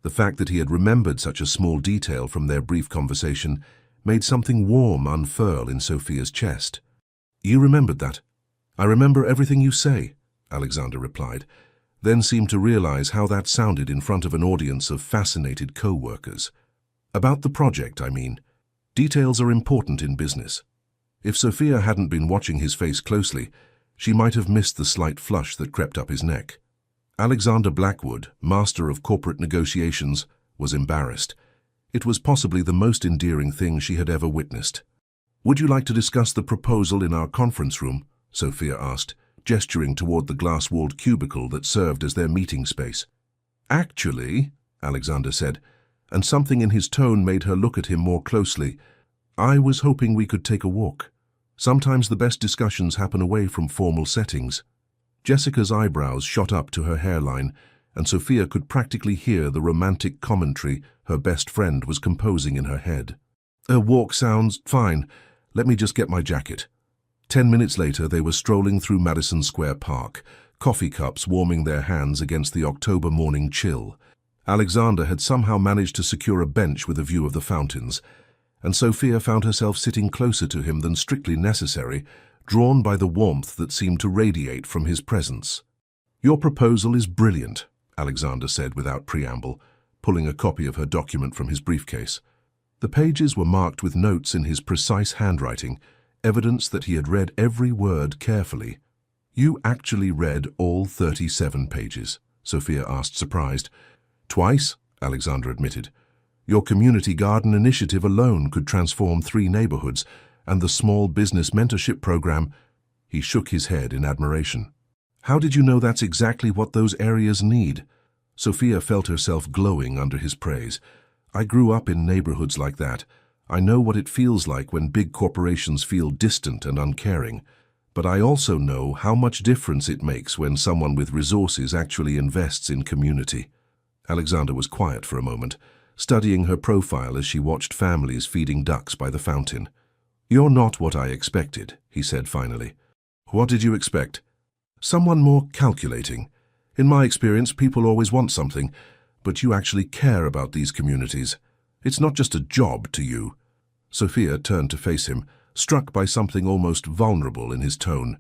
The fact that he had remembered such a small detail from their brief conversation made something warm unfurl in Sophia's chest. "You remembered that?" "I remember everything you say," Alexander replied, then seemed to realize how that sounded in front of an audience of fascinated co-workers. "About the project, I mean. Details are important in business." If Sophia hadn't been watching his face closely, she might have missed the slight flush that crept up his neck. Alexander Blackwood, master of corporate negotiations, was embarrassed. It was possibly the most endearing thing she had ever witnessed. "Would you like to discuss the proposal in our conference room?" Sophia asked, gesturing toward the glass-walled cubicle that served as their meeting space. "Actually," Alexander said, and something in his tone made her look at him more closely, "I was hoping we could take a walk. Sometimes the best discussions happen away from formal settings." Jessica's eyebrows shot up to her hairline, and Sophia could practically hear the romantic commentary her best friend was composing in her head. "A walk sounds fine. Let me just get my jacket." 10 minutes later, they were strolling through Madison Square Park, coffee cups warming their hands against the October morning chill. Alexander had somehow managed to secure a bench with a view of the fountains, and Sophia found herself sitting closer to him than strictly necessary, drawn by the warmth that seemed to radiate from his presence. "Your proposal is brilliant," Alexander said without preamble, pulling a copy of her document from his briefcase. The pages were marked with notes in his precise handwriting, evidence that he had read every word carefully. "You actually read all 37 pages?" Sophia asked, surprised. "Twice," Alexander admitted. "Your community garden initiative alone could transform 3 neighborhoods, and the small business mentorship program." He shook his head in admiration. "How did you know that's exactly what those areas need?" Sophia felt herself glowing under his praise. "I grew up in neighborhoods like that. I know what it feels like when big corporations feel distant and uncaring. But I also know how much difference it makes when someone with resources actually invests in community." Alexander was quiet for a moment, studying her profile as she watched families feeding ducks by the fountain. "You're not what I expected," he said finally. "What did you expect?" "Someone more calculating. In my experience, people always want something, but you actually care about these communities. It's not just a job to you." Sophia turned to face him, struck by something almost vulnerable in his tone.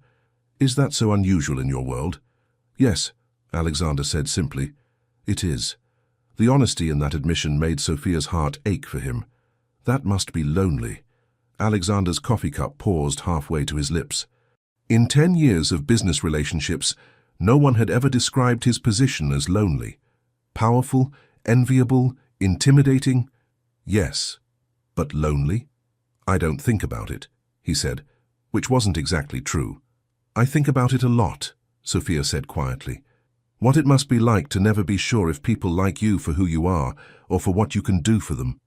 "Is that so unusual in your world?" "Yes," Alexander said simply. "It is." The honesty in that admission made Sophia's heart ache for him. That must be lonely. Alexander's coffee cup paused halfway to his lips. In 10 years of business relationships, no one had ever described his position as lonely. Powerful, enviable, intimidating? Yes. But lonely? "I don't think about it," he said, which wasn't exactly true. "I think about it a lot," Sophia said quietly. "What it must be like to never be sure if people like you for who you are or for what you can do for them."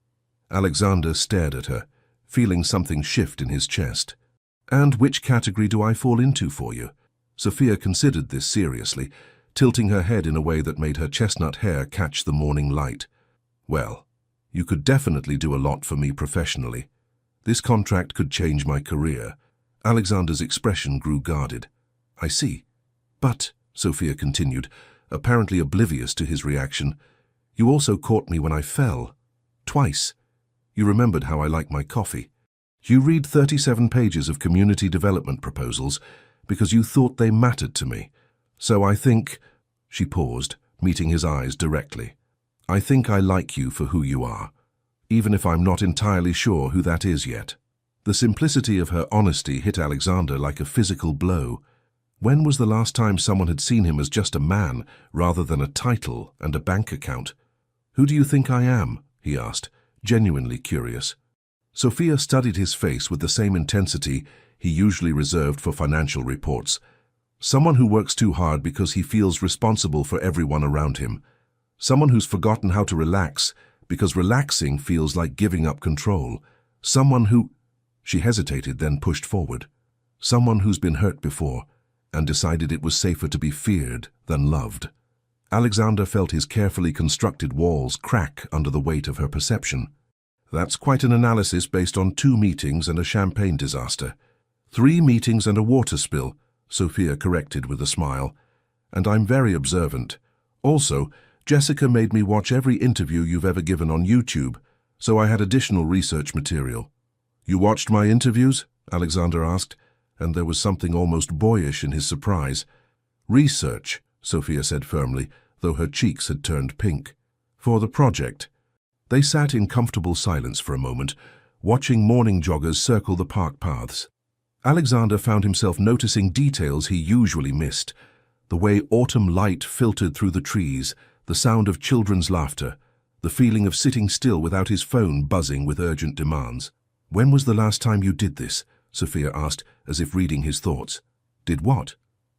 Alexander stared at her, feeling something shift in his chest. "And which category do I fall into for you?" Sophia considered this seriously, tilting her head in a way that made her chestnut hair catch the morning light. "Well, you could definitely do a lot for me professionally. This contract could change my career." Alexander's expression grew guarded. "I see. But," Sophia continued, apparently oblivious to his reaction, "you also caught me when I fell. Twice. You remembered how I like my coffee. You read 37 pages of community development proposals because you thought they mattered to me. So I think—" She paused, meeting his eyes directly. "I think I like you for who you are, even if I'm not entirely sure who that is yet." The simplicity of her honesty hit Alexander like a physical blow. When was the last time someone had seen him as just a man rather than a title and a bank account? "Who do you think I am?" he asked, genuinely curious. Sophia studied his face with the same intensity he usually reserved for financial reports. Someone who works too hard because he feels responsible for everyone around him. Someone who's forgotten how to relax because relaxing feels like giving up control. Someone who... She hesitated, then pushed forward. Someone who's been hurt before and decided it was safer to be feared than loved. Alexander felt his carefully constructed walls crack under the weight of her perception. That's quite an analysis based on 2 meetings and a champagne disaster. 3 meetings and a water spill, Sophia corrected with a smile. And I'm very observant. Also, Jessica made me watch every interview you've ever given on YouTube, so I had additional research material. You watched my interviews? Alexander asked, and there was something almost boyish in his surprise. Research, Sophia said firmly, though her cheeks had turned pink. For the project. They sat in comfortable silence for a moment, watching morning joggers circle the park paths. Alexander found himself noticing details he usually missed. The way autumn light filtered through the trees, the sound of children's laughter, the feeling of sitting still without his phone buzzing with urgent demands. When was the last time you did this? Sophia asked, as if reading his thoughts. Did what?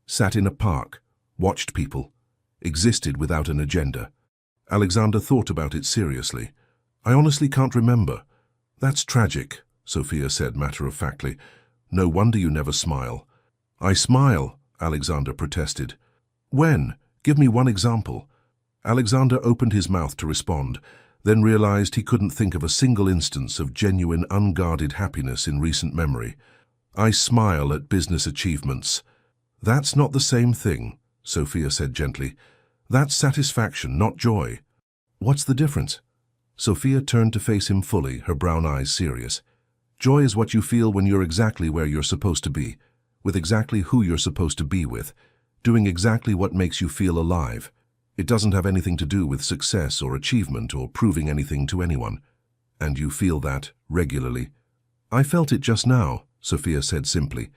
Sat in a park, watched people, existed without an agenda. Alexander thought about it seriously. I honestly can't remember. That's tragic, Sophia said matter-of-factly. No wonder you never smile. I smile, Alexander protested. When? Give me one example. Alexander opened his mouth to respond, then realized he couldn't think of a single instance of genuine, unguarded happiness in recent memory. I smile at business achievements. That's not the same thing, Sophia said gently. That's satisfaction, not joy. What's the difference? Sophia turned to face him fully, her brown eyes serious. Joy is what you feel when you're exactly where you're supposed to be, with exactly who you're supposed to be with, doing exactly what makes you feel alive. It doesn't have anything to do with success or achievement or proving anything to anyone. And you feel that regularly. I felt it just now, Sophia said simply.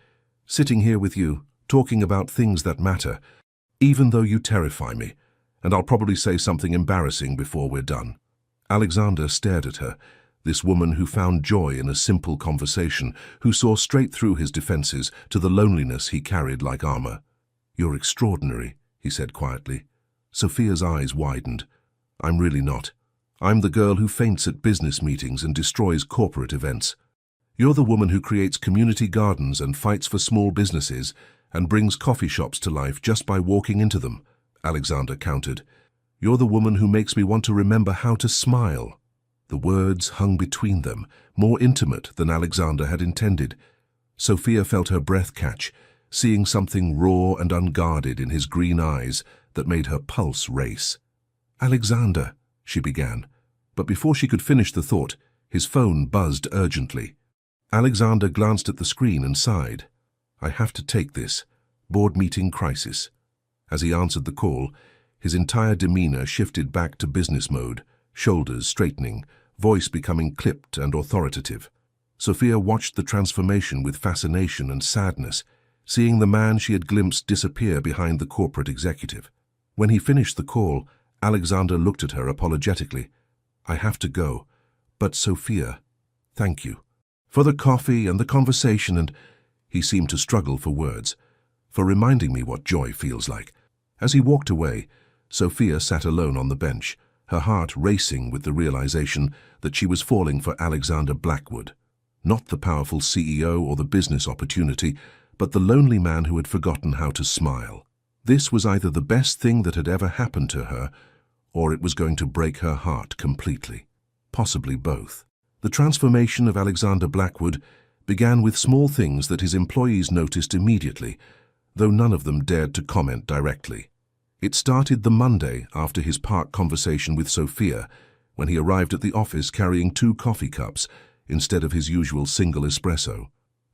Sitting here with you, talking about things that matter, even though you terrify me, and I'll probably say something embarrassing before we're done. Alexander stared at her, this woman who found joy in a simple conversation, who saw straight through his defenses to the loneliness he carried like armor. You're extraordinary, he said quietly. Sophia's eyes widened. I'm really not. I'm the girl who faints at business meetings and destroys corporate events. You're the woman who creates community gardens and fights for small businesses and brings coffee shops to life just by walking into them, Alexander countered. You're the woman who makes me want to remember how to smile. The words hung between them, more intimate than Alexander had intended. Sophia felt her breath catch, seeing something raw and unguarded in his green eyes that made her pulse race. Alexander, she began, but before she could finish the thought, his phone buzzed urgently. Alexander glanced at the screen and sighed. I have to take this. Board meeting crisis. As he answered the call, his entire demeanor shifted back to business mode, shoulders straightening, voice becoming clipped and authoritative. Sophia watched the transformation with fascination and sadness, seeing the man she had glimpsed disappear behind the corporate executive. When he finished the call, Alexander looked at her apologetically. I have to go, but Sophia, thank you. For the coffee and the conversation and, he seemed to struggle for words, for reminding me what joy feels like. As he walked away, Sophia sat alone on the bench, her heart racing with the realization that she was falling for Alexander Blackwood. Not the powerful CEO or the business opportunity, but the lonely man who had forgotten how to smile. This was either the best thing that had ever happened to her, or it was going to break her heart completely. Possibly both. The transformation of Alexander Blackwood began with small things that his employees noticed immediately, though none of them dared to comment directly. It started the Monday after his park conversation with Sophia, when he arrived at the office carrying 2 coffee cups instead of his usual single espresso.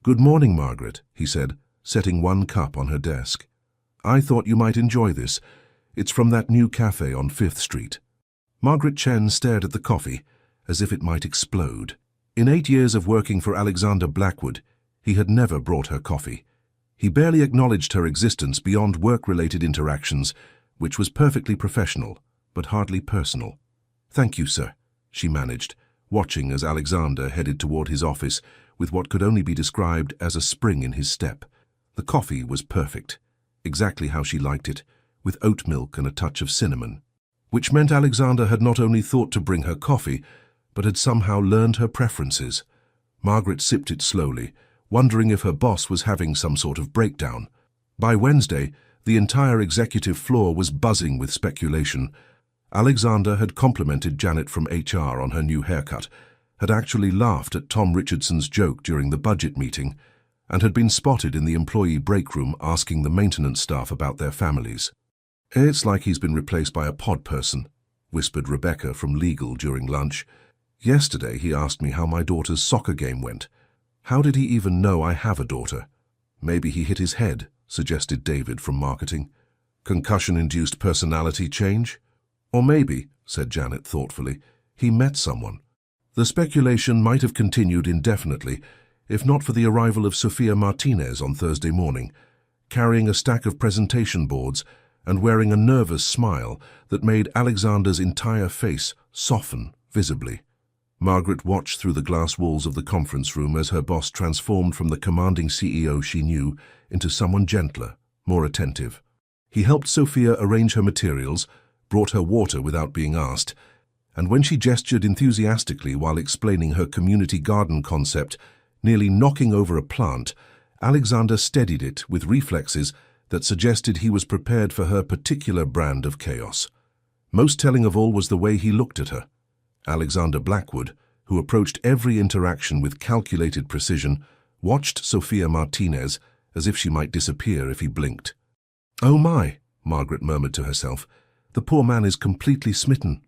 Good morning, Margaret, he said, setting 1 cup on her desk. I thought you might enjoy this. It's from that new cafe on 5th Street. Margaret Chen stared at the coffee, as if it might explode. In 8 years of working for Alexander Blackwood, he had never brought her coffee. He barely acknowledged her existence beyond work-related interactions, which was perfectly professional, but hardly personal. Thank you, sir, she managed, watching as Alexander headed toward his office with what could only be described as a spring in his step. The coffee was perfect. exactly how she liked it, with oat milk and a touch of cinnamon. Which meant Alexander had not only thought to bring her coffee, but had somehow learned her preferences. Margaret sipped it slowly, wondering if her boss was having some sort of breakdown. By Wednesday, the entire executive floor was buzzing with speculation. Alexander had complimented Janet from HR on her new haircut, had actually laughed at Tom Richardson's joke during the budget meeting, and had been spotted in the employee break room asking the maintenance staff about their families. "It's like he's been replaced by a pod person," whispered Rebecca from legal during lunch. "Yesterday he asked me how my daughter's soccer game went. How did he even know I have a daughter?" "Maybe he hit his head," suggested David from marketing. "Concussion-induced personality change?" "Or maybe," said Janet thoughtfully, "he met someone." The speculation might have continued indefinitely, if not for the arrival of Sophia Martinez on Thursday morning, carrying a stack of presentation boards and wearing a nervous smile that made Alexander's entire face soften visibly. Margaret watched through the glass walls of the conference room as her boss transformed from the commanding CEO she knew into someone gentler, more attentive. He helped Sophia arrange her materials, brought her water without being asked, and when she gestured enthusiastically while explaining her community garden concept, nearly knocking over a plant, Alexander steadied it with reflexes that suggested he was prepared for her particular brand of chaos. Most telling of all was the way he looked at her. Alexander Blackwood, who approached every interaction with calculated precision, watched Sophia Martinez as if she might disappear if he blinked. "Oh my," Margaret murmured to herself, "the poor man is completely smitten."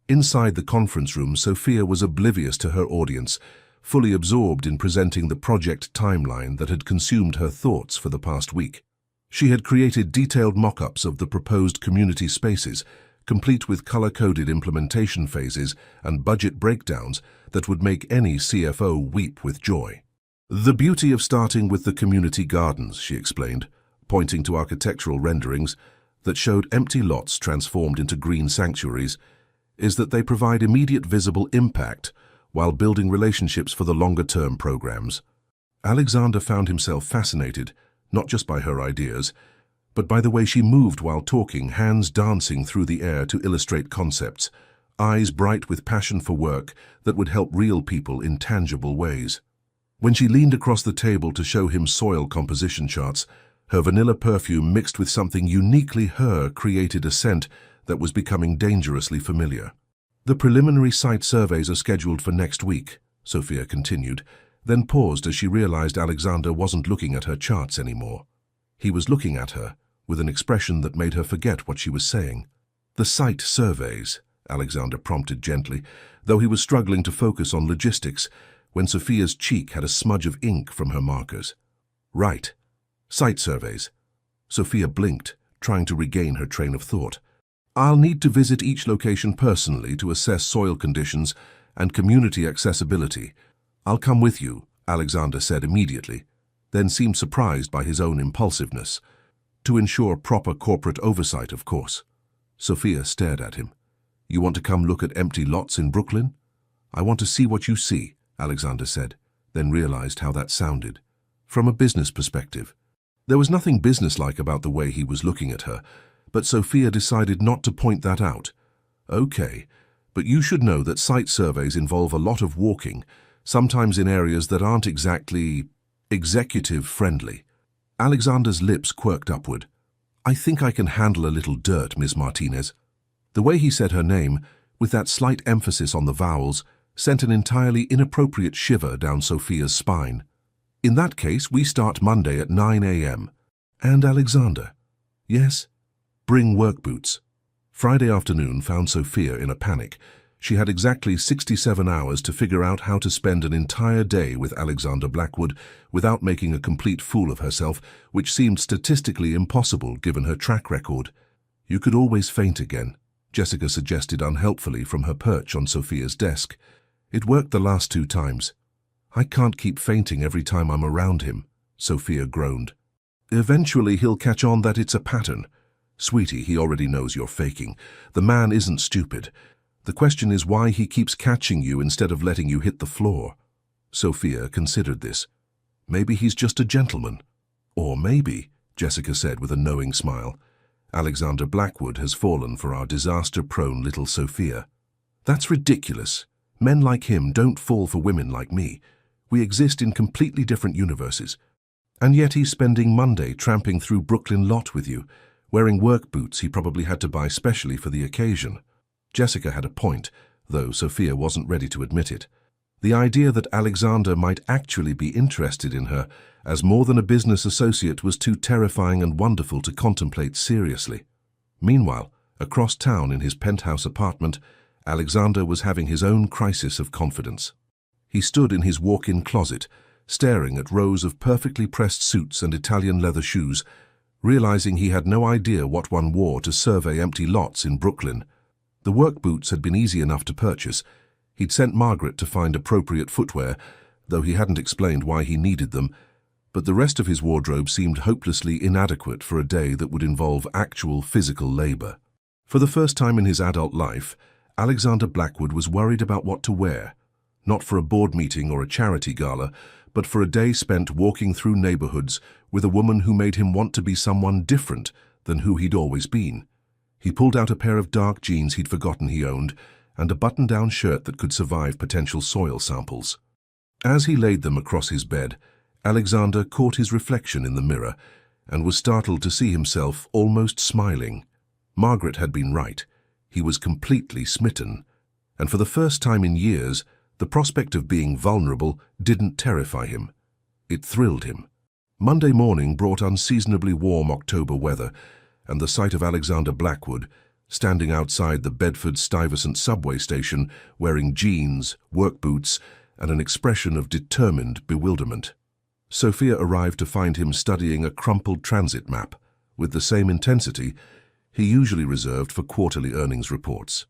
Inside the conference room, Sophia was oblivious to her audience, fully absorbed in presenting the project timeline that had consumed her thoughts for the past week. She had created detailed mock-ups of the proposed community spaces, complete with color-coded implementation phases and budget breakdowns that would make any CFO weep with joy. "The beauty of starting with the community gardens," she explained, pointing to architectural renderings that showed empty lots transformed into green sanctuaries, is that they provide immediate visible impact while building relationships for the longer-term programs. Alexander found himself fascinated, not just by her ideas, but by the way she moved while talking, hands dancing through the air to illustrate concepts, eyes bright with passion for work that would help real people in tangible ways. When she leaned across the table to show him soil composition charts, her vanilla perfume mixed with something uniquely her created a scent that was becoming dangerously familiar. "The preliminary site surveys are scheduled for next week," Sophia continued, then paused as she realized Alexander wasn't looking at her charts anymore. He was looking at her, with an expression that made her forget what she was saying. "The site surveys," Alexander prompted gently, though he was struggling to focus on logistics, when Sophia's cheek had a smudge of ink from her markers. "Right. Site surveys." Sophia blinked, trying to regain her train of thought. "I'll need to visit each location personally to assess soil conditions and community accessibility. I'll come with you," Alexander said immediately, then seemed surprised by his own impulsiveness. "To ensure proper corporate oversight, of course." Sophia stared at him. "You want to come look at empty lots in Brooklyn?" "I want to see what you see," Alexander said, then realized how that sounded. From a business perspective. There was nothing businesslike about the way he was looking at her, but Sophia decided not to point that out. "Okay, but you should know that site surveys involve a lot of walking, sometimes in areas that aren't exactly executive-friendly." Alexander's lips quirked upward. "I think I can handle a little dirt, Miss Martinez." The way he said her name, with that slight emphasis on the vowels, sent an entirely inappropriate shiver down Sophia's spine. "In that case, we start Monday at 9 a.m. And Alexander?" "Yes?" "Bring work boots." Friday afternoon found Sophia in a panic. She had exactly 67 hours to figure out how to spend an entire day with Alexander Blackwood without making a complete fool of herself, which seemed statistically impossible given her track record. "You could always faint again," Jessica suggested unhelpfully from her perch on Sophia's desk. "It worked the last 2 times." "I can't keep fainting every time I'm around him," Sophia groaned. "Eventually he'll catch on that it's a pattern." "Sweetie, he already knows you're faking. The man isn't stupid. The question is why he keeps catching you instead of letting you hit the floor." Sophia considered this. "Maybe he's just a gentleman. Or maybe," Jessica said with a knowing smile. Alexander Blackwood has fallen for our disaster-prone little Sophia. That's ridiculous. Men like him don't fall for women like me. We exist in completely different universes. And yet he's spending Monday tramping through Brooklyn lot with you, wearing work boots he probably had to buy specially for the occasion. Jessica had a point, though Sophia wasn't ready to admit it. The idea that Alexander might actually be interested in her as more than a business associate was too terrifying and wonderful to contemplate seriously. Meanwhile, across town in his penthouse apartment, Alexander was having his own crisis of confidence. He stood in his walk-in closet, staring at rows of perfectly pressed suits and Italian leather shoes, realizing he had no idea what one wore to survey empty lots in Brooklyn. The work boots had been easy enough to purchase. He'd sent Margaret to find appropriate footwear, though he hadn't explained why he needed them, but the rest of his wardrobe seemed hopelessly inadequate for a day that would involve actual physical labor. For the first time in his adult life, Alexander Blackwood was worried about what to wear, not for a board meeting or a charity gala, but for a day spent walking through neighborhoods with a woman who made him want to be someone different than who he'd always been. He pulled out a pair of dark jeans he'd forgotten he owned and a button-down shirt that could survive potential soil samples. As he laid them across his bed, Alexander caught his reflection in the mirror and was startled to see himself almost smiling. Margaret had been right. He was completely smitten, and for the first time in years, the prospect of being vulnerable didn't terrify him. It thrilled him. Monday morning brought unseasonably warm October weather, and the sight of Alexander Blackwood, standing outside the Bedford-Stuyvesant subway station, wearing jeans, work boots, and an expression of determined bewilderment. Sophia arrived to find him studying a crumpled transit map, with the same intensity he usually reserved for quarterly earnings reports.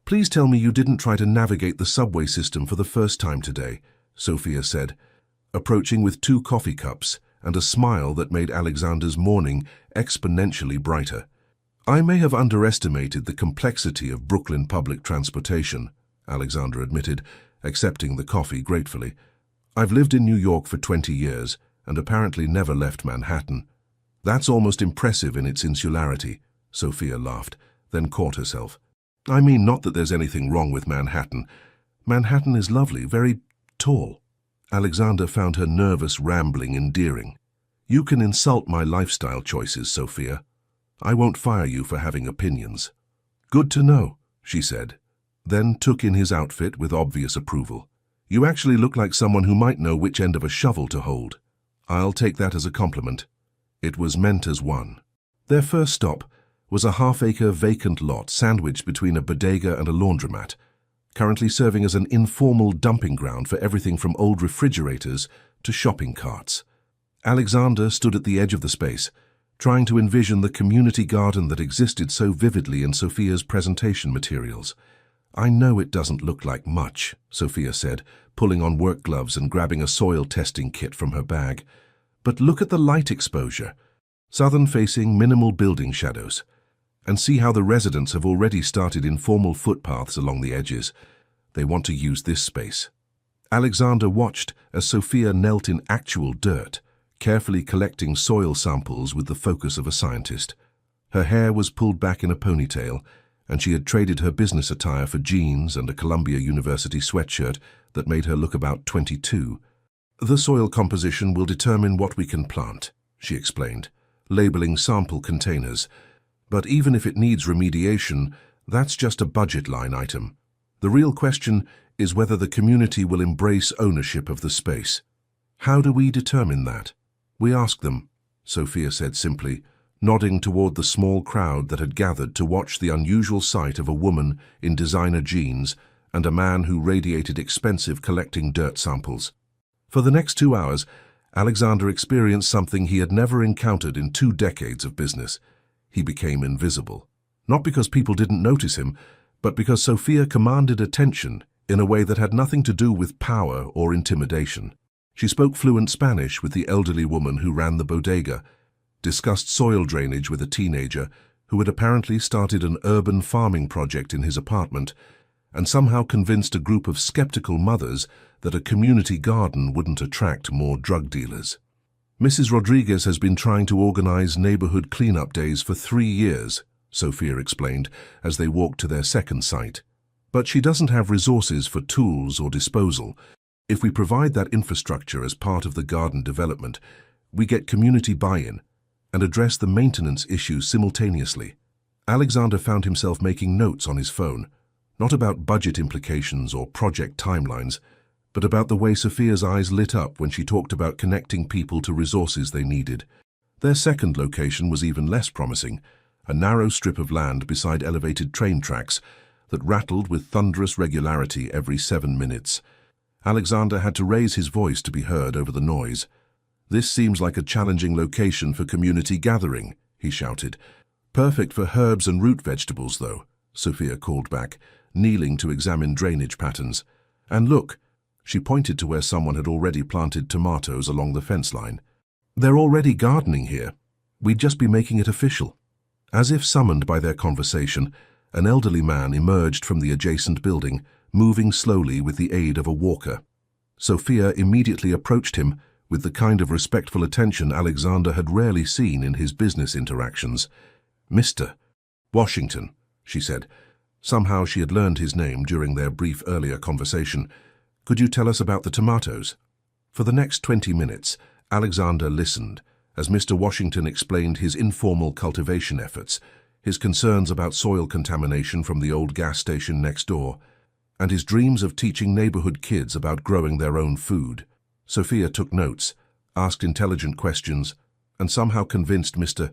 "Please tell me you didn't try to navigate the subway system for the first time today," Sophia said, approaching with 2 coffee cups and a smile that made Alexander's morning exponentially brighter. "I may have underestimated the complexity of Brooklyn public transportation," Alexander admitted, accepting the coffee gratefully. "I've lived in New York for 20 years and apparently never left Manhattan." "That's almost impressive in its insularity," Sophia laughed, then caught herself. "I mean, not that there's anything wrong with Manhattan. Manhattan is lovely, very tall." Alexander found her nervous rambling endearing. "You can insult my lifestyle choices, Sophia. I won't fire you for having opinions." "Good to know," she said, then took in his outfit with obvious approval. "You actually look like someone who might know which end of a shovel to hold." "I'll take that as a compliment." It was meant as one. Their first stop was a half-acre vacant lot sandwiched between a bodega and a laundromat, currently serving as an informal dumping ground for everything from old refrigerators to shopping carts. Alexander stood at the edge of the space, trying to envision the community garden that existed so vividly in Sophia's presentation materials. "I know it doesn't look like much," Sophia said, pulling on work gloves and grabbing a soil testing kit from her bag. "But look at the light exposure. Southern-facing minimal building shadows. And see how the residents have already started informal footpaths along the edges. They want to use this space." Alexander watched as Sophia knelt in actual dirt, carefully collecting soil samples with the focus of a scientist. Her hair was pulled back in a ponytail, and she had traded her business attire for jeans and a Columbia University sweatshirt that made her look about 22. "The soil composition will determine what we can plant," she explained, labeling sample containers. "But even if it needs remediation, that's just a budget line item. The real question is whether the community will embrace ownership of the space." "How do we determine that?" "We ask them," Sophia said simply, nodding toward the small crowd that had gathered to watch the unusual sight of a woman in designer jeans and a man who radiated expensive collecting dirt samples. For the next 2 hours, Alexander experienced something he had never encountered in 2 decades of business. He became invisible. Not because people didn't notice him, but because Sophia commanded attention in a way that had nothing to do with power or intimidation. She spoke fluent Spanish with the elderly woman who ran the bodega, discussed soil drainage with a teenager who had apparently started an urban farming project in his apartment, and somehow convinced a group of skeptical mothers that a community garden wouldn't attract more drug dealers. Mrs. Rodriguez has been trying to organize neighborhood cleanup days for 3 years, Sophia explained as they walked to their second site. But she doesn't have resources for tools or disposal. If we provide that infrastructure as part of the garden development, we get community buy-in and address the maintenance issues simultaneously. Alexander found himself making notes on his phone, not about budget implications or project timelines, but about the way Sophia's eyes lit up when she talked about connecting people to resources they needed. Their second location was even less promising, a narrow strip of land beside elevated train tracks that rattled with thunderous regularity every 7 minutes. Alexander had to raise his voice to be heard over the noise. "This seems like a challenging location for community gathering," he shouted. "Perfect for herbs and root vegetables, though," Sophia called back, kneeling to examine drainage patterns. "And look," she pointed to where someone had already planted tomatoes along the fence line. "They're already gardening here. We'd just be making it official." As if summoned by their conversation, an elderly man emerged from the adjacent building, moving slowly with the aid of a walker. Sophia immediately approached him with the kind of respectful attention Alexander had rarely seen in his business interactions. "Mr. Washington," she said. Somehow she had learned his name during their brief earlier conversation. "Could you tell us about the tomatoes?" For the next 20 minutes, Alexander listened as Mr. Washington explained his informal cultivation efforts, his concerns about soil contamination from the old gas station next door, and his dreams of teaching neighborhood kids about growing their own food. Sophia took notes, asked intelligent questions, and somehow convinced Mr.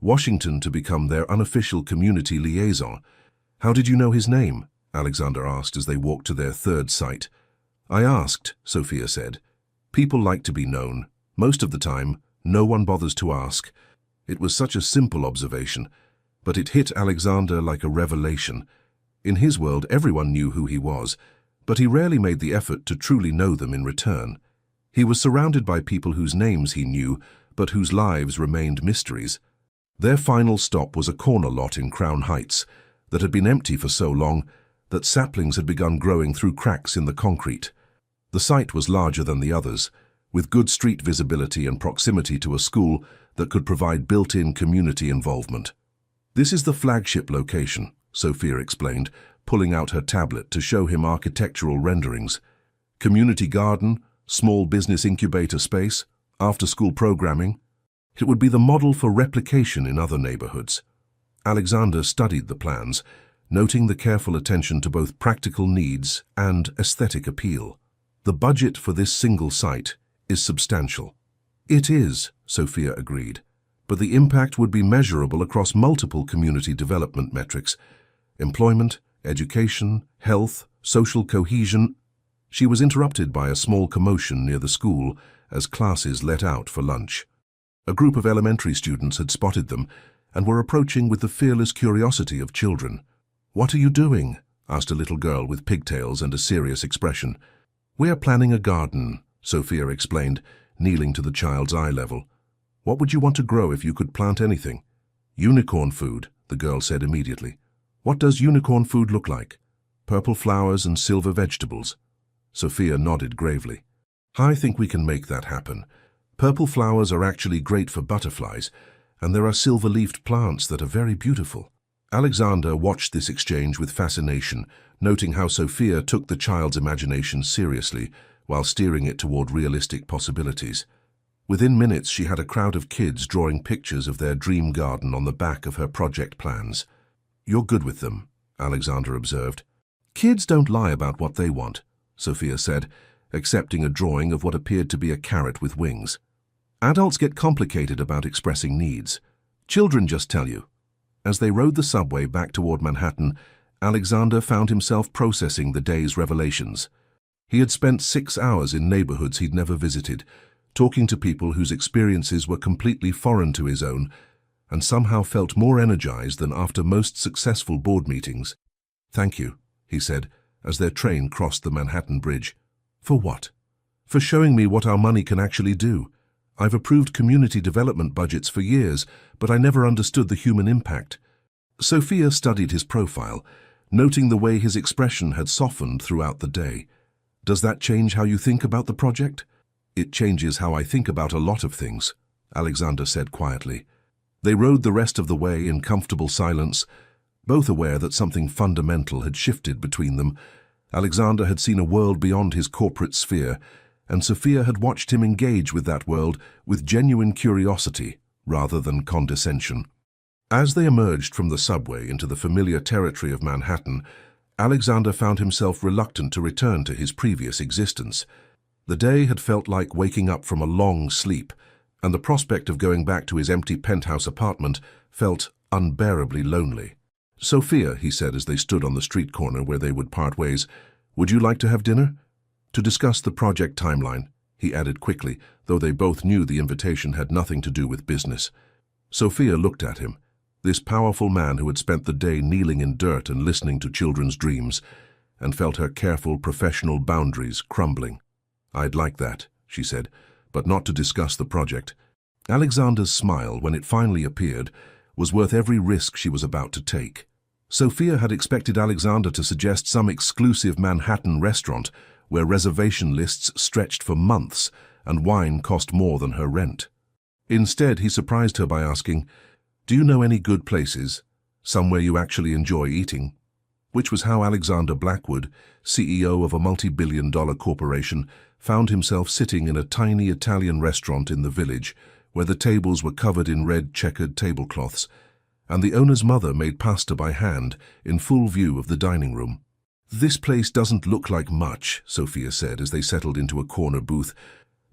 Washington to become their unofficial community liaison. "How did you know his name?" Alexander asked as they walked to their third site. "I asked," Sophia said. "People like to be known. Most of the time, no one bothers to ask." It was such a simple observation, but it hit Alexander like a revelation. In his world, everyone knew who he was, but he rarely made the effort to truly know them in return. He was surrounded by people whose names he knew, but whose lives remained mysteries. Their final stop was a corner lot in Crown Heights that had been empty for so long that saplings had begun growing through cracks in the concrete. The site was larger than the others, with good street visibility and proximity to a school that could provide built-in community involvement. "This is the flagship location," Sophia explained, pulling out her tablet to show him architectural renderings. "Community garden, small business incubator space, after-school programming. It would be the model for replication in other neighborhoods." Alexander studied the plans, noting the careful attention to both practical needs and aesthetic appeal. "The budget for this single site is substantial." "It is," Sophia agreed, "but the impact would be measurable across multiple community development metrics: employment, education, health, social cohesion." She was interrupted by a small commotion near the school as classes let out for lunch. A group of elementary students had spotted them and were approaching with the fearless curiosity of children. "What are you doing?" asked a little girl with pigtails and a serious expression. "We are planning a garden," Sophia explained, kneeling to the child's eye level. "What would you want to grow if you could plant anything?" "Unicorn food," the girl said immediately. "What does unicorn food look like?" "Purple flowers and silver vegetables." Sophia nodded gravely. "I think we can make that happen. Purple flowers are actually great for butterflies, and there are silver-leafed plants that are very beautiful." Alexander watched this exchange with fascination, noting how Sophia took the child's imagination seriously while steering it toward realistic possibilities. Within minutes, she had a crowd of kids drawing pictures of their dream garden on the back of her project plans. "You're good with them," Alexander observed. "Kids don't lie about what they want," Sophia said, accepting a drawing of what appeared to be a carrot with wings. "Adults get complicated about expressing needs. Children just tell you." As they rode the subway back toward Manhattan, Alexander found himself processing the day's revelations. He had spent 6 hours in neighborhoods he'd never visited, talking to people whose experiences were completely foreign to his own, and somehow felt more energized than after most successful board meetings. "Thank you," he said, as their train crossed the Manhattan Bridge. "For what?" "For showing me what our money can actually do. I've approved community development budgets for years, but I never understood the human impact." Sophia studied his profile, noting the way his expression had softened throughout the day. "Does that change how you think about the project?" It changes how I think about a lot of things, Alexander said quietly. They rode the rest of the way in comfortable silence, both aware that something fundamental had shifted between them. Alexander had seen a world beyond his corporate sphere, and Sophia had watched him engage with that world with genuine curiosity rather than condescension. As they emerged from the subway into the familiar territory of Manhattan, Alexander found himself reluctant to return to his previous existence. The day had felt like waking up from a long sleep, and the prospect of going back to his empty penthouse apartment felt unbearably lonely. "Sophia," he said as they stood on the street corner where they would part ways, "would you like to have dinner?" "To discuss the project timeline," he added quickly, though they both knew the invitation had nothing to do with business. Sophia looked at him, this powerful man who had spent the day kneeling in dirt and listening to children's dreams, and felt her careful professional boundaries crumbling. "I'd like that," she said, "but not to discuss the project." Alexander's smile, when it finally appeared, was worth every risk she was about to take. Sophia had expected Alexander to suggest some exclusive Manhattan restaurant where reservation lists stretched for months and wine cost more than her rent. Instead, he surprised her by asking, "Do you know any good places, somewhere you actually enjoy eating?" Which was how Alexander Blackwood, CEO of a multi-billion-dollar corporation, found himself sitting in a tiny Italian restaurant in the village, where the tables were covered in red checkered tablecloths, and the owner's mother made pasta by hand in full view of the dining room. "This place doesn't look like much," Sophia said as they settled into a corner booth,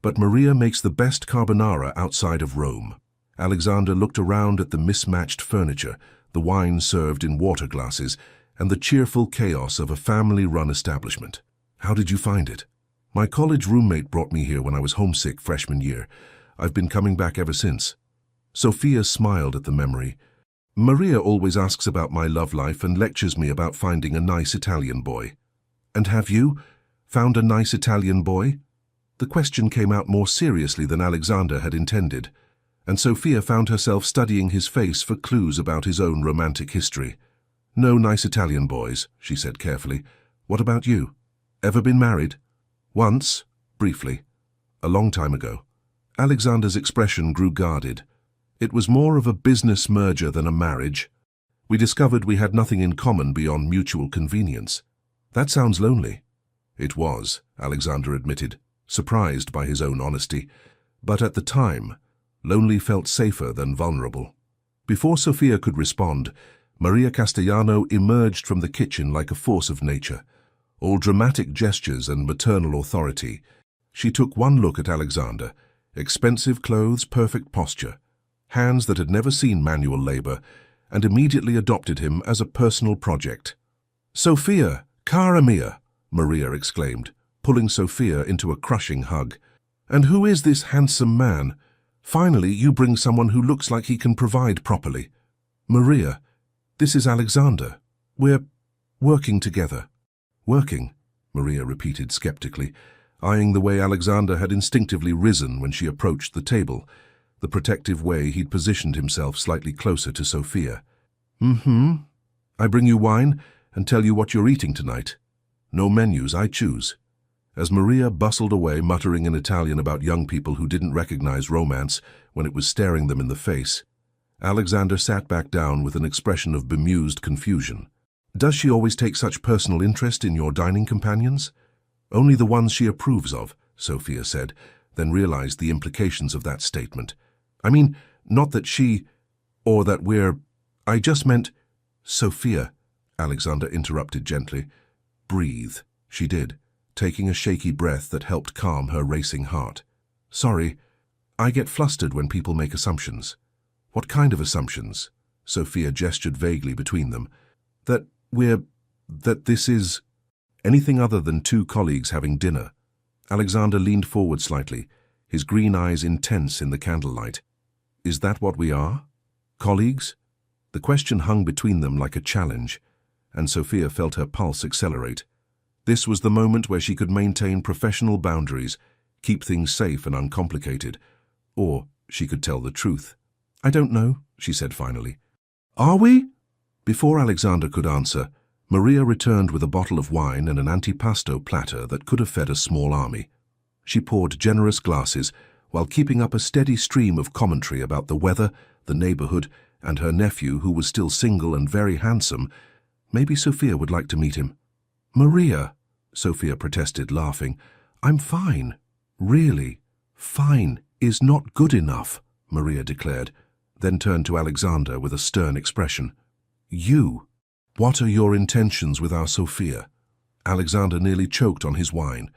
"but Maria makes the best carbonara outside of Rome." Alexander looked around at the mismatched furniture, the wine served in water glasses, and the cheerful chaos of a family-run establishment. "How did you find it?" "My college roommate brought me here when I was homesick freshman year. I've been coming back ever since." Sophia smiled at the memory. "Maria always asks about my love life and lectures me about finding a nice Italian boy." "And have you found a nice Italian boy?" The question came out more seriously than Alexander had intended, and Sophia found herself studying his face for clues about his own romantic history. "No nice Italian boys," she said carefully. "What about you? Ever been married?" "Once, briefly. A long time ago." Alexander's expression grew guarded. "It was more of a business merger than a marriage. We discovered we had nothing in common beyond mutual convenience." "That sounds lonely." "It was," Alexander admitted, surprised by his own honesty. But at the time, lonely felt safer than vulnerable. Before Sophia could respond, Maria Castellano emerged from the kitchen like a force of nature, all dramatic gestures and maternal authority. She took one look at Alexander, expensive clothes, perfect posture, hands that had never seen manual labor, and immediately adopted him as a personal project. "Sophia, cara mia," Maria exclaimed, pulling Sophia into a crushing hug. "And who is this handsome man? Finally, you bring someone who looks like he can provide properly." "Maria, this is Alexander. We're working together." "Working?" Maria repeated skeptically, eyeing the way Alexander had instinctively risen when she approached the table, the protective way he'd positioned himself slightly closer to Sophia. "Mm-hmm. I bring you wine and tell you what you're eating tonight. No menus, I choose." As Maria bustled away, muttering in Italian about young people who didn't recognize romance when it was staring them in the face, Alexander sat back down with an expression of bemused confusion. "Does she always take such personal interest in your dining companions?" "Only the ones she approves of," Sophia said, then realized the implications of that statement. "I mean, not that she, or that we're... I just meant..." "Sophia," Alexander interrupted gently. "Breathe." She did, taking a shaky breath that helped calm her racing heart. "Sorry, I get flustered when people make assumptions." "What kind of assumptions?" Sophia gestured vaguely between them. "That this is anything other than two colleagues having dinner." Alexander leaned forward slightly, his green eyes intense in the candlelight. "Is that what we are? Colleagues?" The question hung between them like a challenge, and Sophia felt her pulse accelerate. This was the moment where she could maintain professional boundaries, keep things safe and uncomplicated, or she could tell the truth. "I don't know," she said finally. "Are we?" Before Alexander could answer, Maria returned with a bottle of wine and an antipasto platter that could have fed a small army. She poured generous glasses while keeping up a steady stream of commentary about the weather, the neighborhood, and her nephew, who was still single and very handsome. Maybe Sophia would like to meet him. "Maria," Sophia protested, laughing. "I'm fine. Really, fine is not good enough," Maria declared, then turned to Alexander with a stern expression. What are your intentions with our Sophia?" Alexander nearly choked on his wine.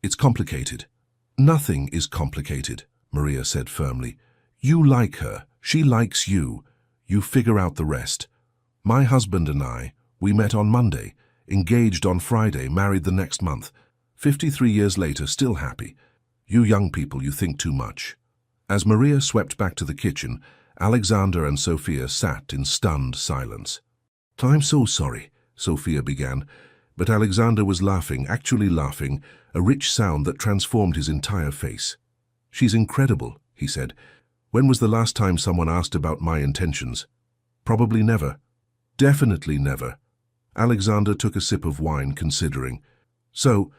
It's complicated." "Nothing is complicated," Maria said firmly. "You like her, she likes you. You figure out the rest. My husband and I, we met on Monday, engaged on Friday, married the next month. 53 years later, still happy. You young people, you think too much." As Maria swept back to the kitchen, Alexander and Sophia sat in stunned silence. "I'm so sorry," Sophia began, but Alexander was laughing, actually laughing, a rich sound that transformed his entire face. "She's incredible," he said. "When was the last time someone asked about my intentions?" "Probably never." "Definitely never." Alexander took a sip of wine, considering. "So,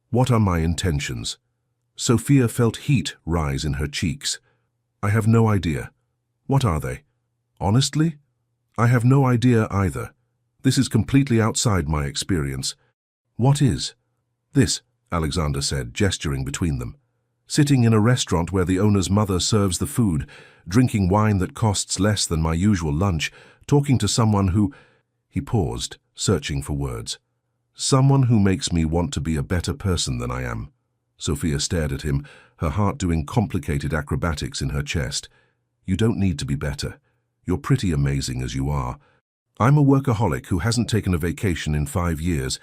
what are my intentions?" Sophia felt heat rise in her cheeks. "I have no idea." "What are they?" "Honestly, I have no idea either. This is completely outside my experience." "What is?" "This," Alexander said, gesturing between them. "Sitting in a restaurant where the owner's mother serves the food, drinking wine that costs less than my usual lunch, talking to someone who—" He paused, searching for words. "Someone who makes me want to be a better person than I am." Sophia stared at him, her heart doing complicated acrobatics in her chest. "You don't need to be better. You're pretty amazing as you are. I'm a workaholic who hasn't taken a vacation in 5 years,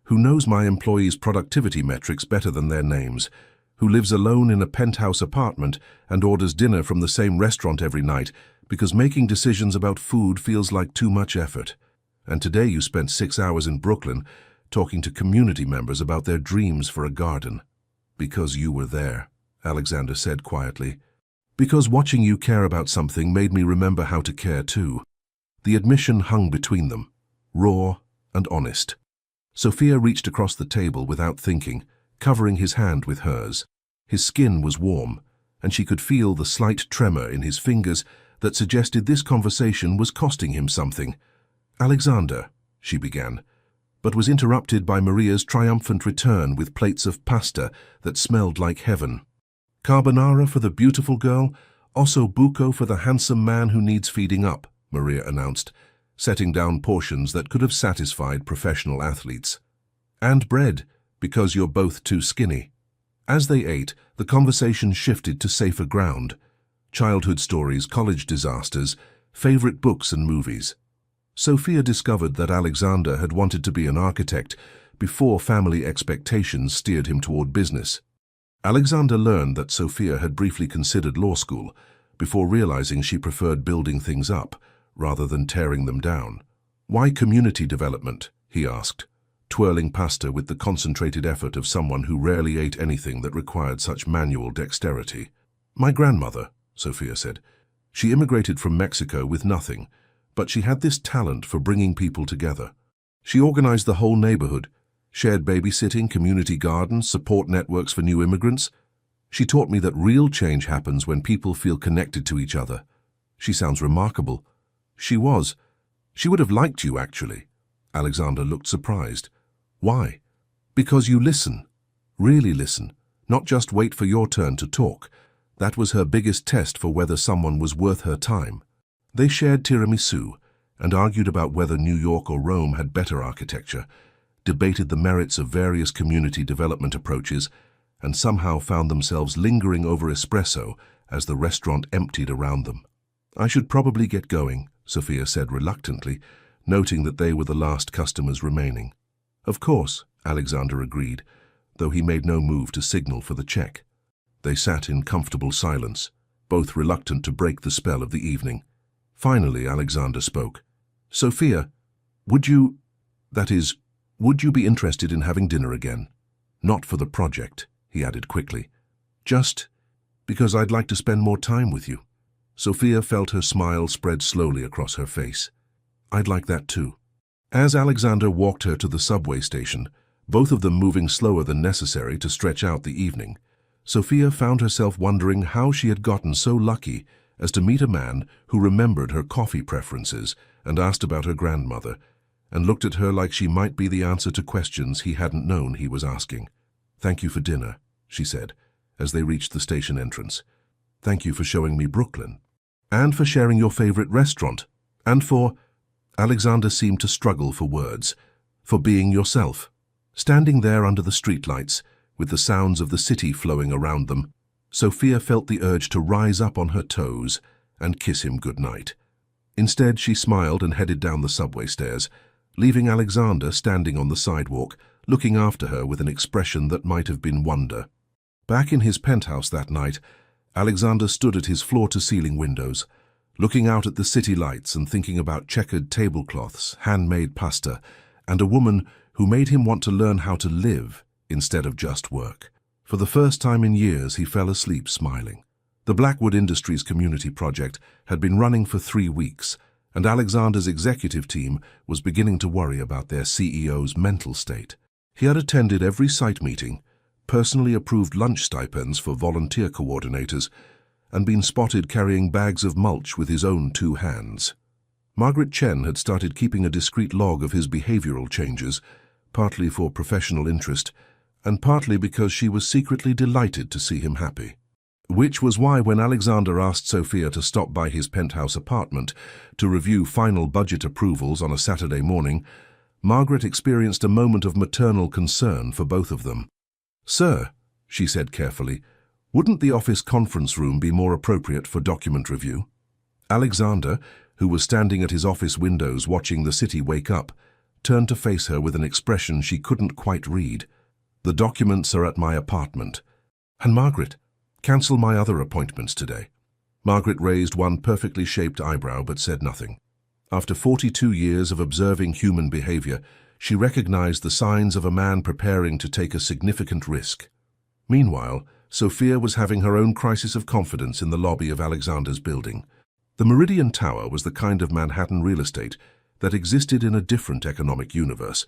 who knows my employees' productivity metrics better than their names, who lives alone in a penthouse apartment and orders dinner from the same restaurant every night because making decisions about food feels like too much effort. And today you spent 6 hours in Brooklyn talking to community members about their dreams for a garden." "Because you were there," Alexander said quietly. "Because watching you care about something made me remember how to care too." The admission hung between them, raw and honest. Sophia reached across the table without thinking, covering his hand with hers. His skin was warm, and she could feel the slight tremor in his fingers that suggested this conversation was costing him something. "Alexander," she began, but was interrupted by Maria's triumphant return with plates of pasta that smelled like heaven. "Carbonara for the beautiful girl, osso buco for the handsome man who needs feeding up," Maria announced, setting down portions that could have satisfied professional athletes. "And bread, because you're both too skinny." As they ate, the conversation shifted to safer ground. Childhood stories, college disasters, favorite books and movies. Sophia discovered that Alexander had wanted to be an architect before family expectations steered him toward business. Alexander learned that Sophia had briefly considered law school before realizing she preferred building things up rather than tearing them down. "Why community development?" he asked, twirling pasta with the concentrated effort of someone who rarely ate anything that required such manual dexterity. "My grandmother," Sophia said. "She immigrated from Mexico with nothing, but she had this talent for bringing people together. She organized the whole neighborhood, shared babysitting, community gardens, support networks for new immigrants. She taught me that real change happens when people feel connected to each other." "She sounds remarkable." "She was. She would have liked you, actually." Alexander looked surprised. "Why?" "Because you listen. Really listen. Not just wait for your turn to talk." That was her biggest test for whether someone was worth her time. They shared tiramisu and argued about whether New York or Rome had better architecture, debated the merits of various community development approaches, and somehow found themselves lingering over espresso as the restaurant emptied around them. "I should probably get going," Sophia said reluctantly, noting that they were the last customers remaining. "Of course," Alexander agreed, though he made no move to signal for the check. They sat in comfortable silence, both reluctant to break the spell of the evening. Finally, Alexander spoke. "Sophia, would you be interested in having dinner again? Not for the project," he added quickly. "Just because I'd like to spend more time with you." Sophia felt her smile spread slowly across her face. "I'd like that too." As Alexander walked her to the subway station, both of them moving slower than necessary to stretch out the evening. Sophia found herself wondering how she had gotten so lucky as to meet a man who remembered her coffee preferences and asked about her grandmother, and looked at her like she might be the answer to questions he hadn't known he was asking. "Thank you for dinner," she said, as they reached the station entrance. "Thank you for showing me Brooklyn. And for sharing your favorite restaurant. And for—" Alexander seemed to struggle for words. "For being yourself." Standing there under the streetlights, with the sounds of the city flowing around them, Sophia felt the urge to rise up on her toes and kiss him goodnight. Instead, she smiled and headed down the subway stairs, leaving Alexander standing on the sidewalk, looking after her with an expression that might have been wonder. Back in his penthouse that night, Alexander stood at his floor-to-ceiling windows, looking out at the city lights and thinking about checkered tablecloths, handmade pasta, and a woman who made him want to learn how to live instead of just work. For the first time in years, he fell asleep smiling. The Blackwood Industries community project had been running for 3 weeks, and Alexander's executive team was beginning to worry about their CEO's mental state. He had attended every site meeting, personally approved lunch stipends for volunteer coordinators, and been spotted carrying bags of mulch with his own 2 hands. Margaret Chen had started keeping a discreet log of his behavioral changes, partly for professional interest, and partly because she was secretly delighted to see him happy. Which was why when Alexander asked Sophia to stop by his penthouse apartment to review final budget approvals on a Saturday morning, Margaret experienced a moment of maternal concern for both of them. "Sir," she said carefully, "wouldn't the office conference room be more appropriate for document review?" Alexander, who was standing at his office windows watching the city wake up, turned to face her with an expression she couldn't quite read. "The documents are at my apartment. And Margaret, cancel my other appointments today." Margaret raised one perfectly shaped eyebrow but said nothing. After 42 years of observing human behavior, she recognized the signs of a man preparing to take a significant risk. Meanwhile, Sophia was having her own crisis of confidence in the lobby of Alexander's building. The Meridian Tower was the kind of Manhattan real estate that existed in a different economic universe,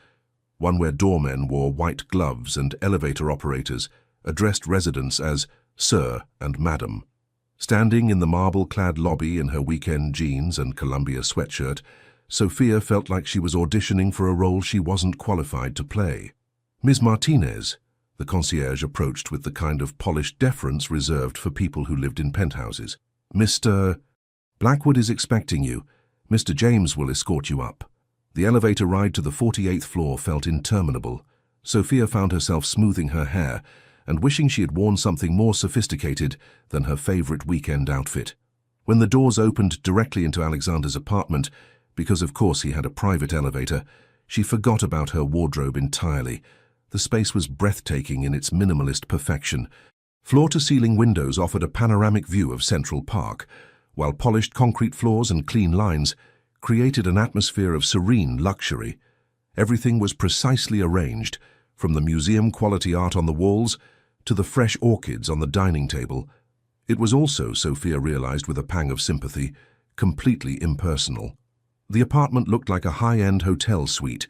one where doormen wore white gloves and elevator operators addressed residents as "Sir" and "Madam." Standing in the marble-clad lobby in her weekend jeans and Columbia sweatshirt, Sophia felt like she was auditioning for a role she wasn't qualified to play. "Ms. Martinez," the concierge approached with the kind of polished deference reserved for people who lived in penthouses. "Mr. Blackwood is expecting you. Mr. James will escort you up." The elevator ride to the 48th floor felt interminable. Sophia found herself smoothing her hair and wishing she had worn something more sophisticated than her favorite weekend outfit. When the doors opened directly into Alexander's apartment, because of course he had a private elevator, she forgot about her wardrobe entirely. The space was breathtaking in its minimalist perfection. Floor-to-ceiling windows offered a panoramic view of Central Park, while polished concrete floors and clean lines created an atmosphere of serene luxury. Everything was precisely arranged, from the museum-quality art on the walls to the fresh orchids on the dining table. It was also, Sophia realized with a pang of sympathy, completely impersonal. The apartment looked like a high-end hotel suite,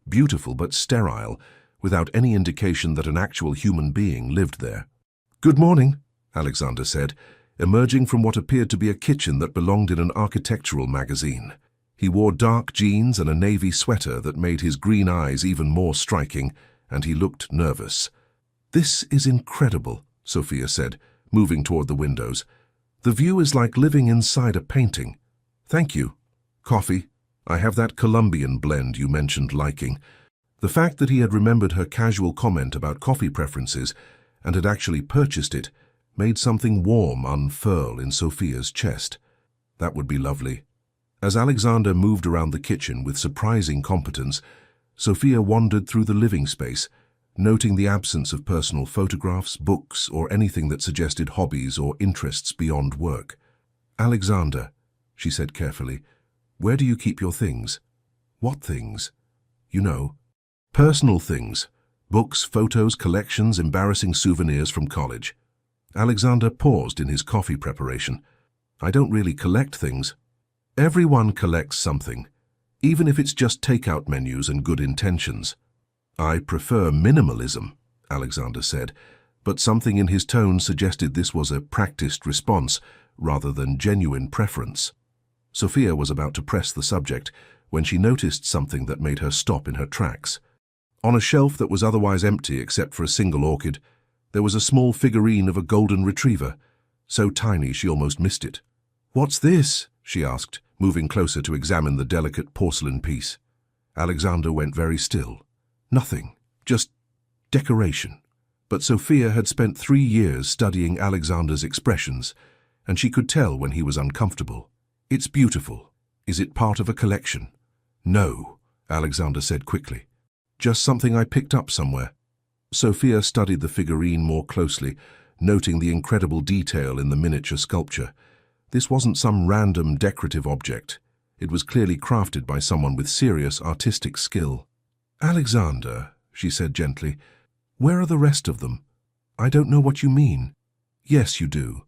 beautiful but sterile, without any indication that an actual human being lived there. "Good morning," Alexander said, emerging from what appeared to be a kitchen that belonged in an architectural magazine. He wore dark jeans and a navy sweater that made his green eyes even more striking, and he looked nervous. "This is incredible," Sophia said, moving toward the windows. "The view is like living inside a painting." "Thank you. Coffee? I have that Colombian blend you mentioned liking." The fact that he had remembered her casual comment about coffee preferences and had actually purchased it made something warm unfurl in Sophia's chest. That would be lovely. As Alexander moved around the kitchen with surprising competence, Sophia wandered through the living space, noting the absence of personal photographs, books, or anything that suggested hobbies or interests beyond work. "Alexander," she said carefully, "where do you keep your things?" "What things?" "You know, personal things. Books, photos, collections, embarrassing souvenirs from college." Alexander paused in his coffee preparation. "I don't really collect things." "Everyone collects something, even if it's just takeout menus and good intentions." I prefer minimalism, Alexander said, but something in his tone suggested this was a practiced response rather than genuine preference. Sophia was about to press the subject when she noticed something that made her stop in her tracks. On a shelf that was otherwise empty except for a single orchid, there was a small figurine of a golden retriever, so tiny she almost missed it. "What's this?" she asked, moving closer to examine the delicate porcelain piece. Alexander went very still. Nothing, just decoration. But Sophia had spent 3 years studying Alexander's expressions, and she could tell when he was uncomfortable. "It's beautiful. Is it part of a collection?" "No," Alexander said quickly. "Just something I picked up somewhere." Sophia studied the figurine more closely, noting the incredible detail in the miniature sculpture. This wasn't some random decorative object. It was clearly crafted by someone with serious artistic skill. "Alexander," she said gently, "where are the rest of them?" "I don't know what you mean." "Yes, you do.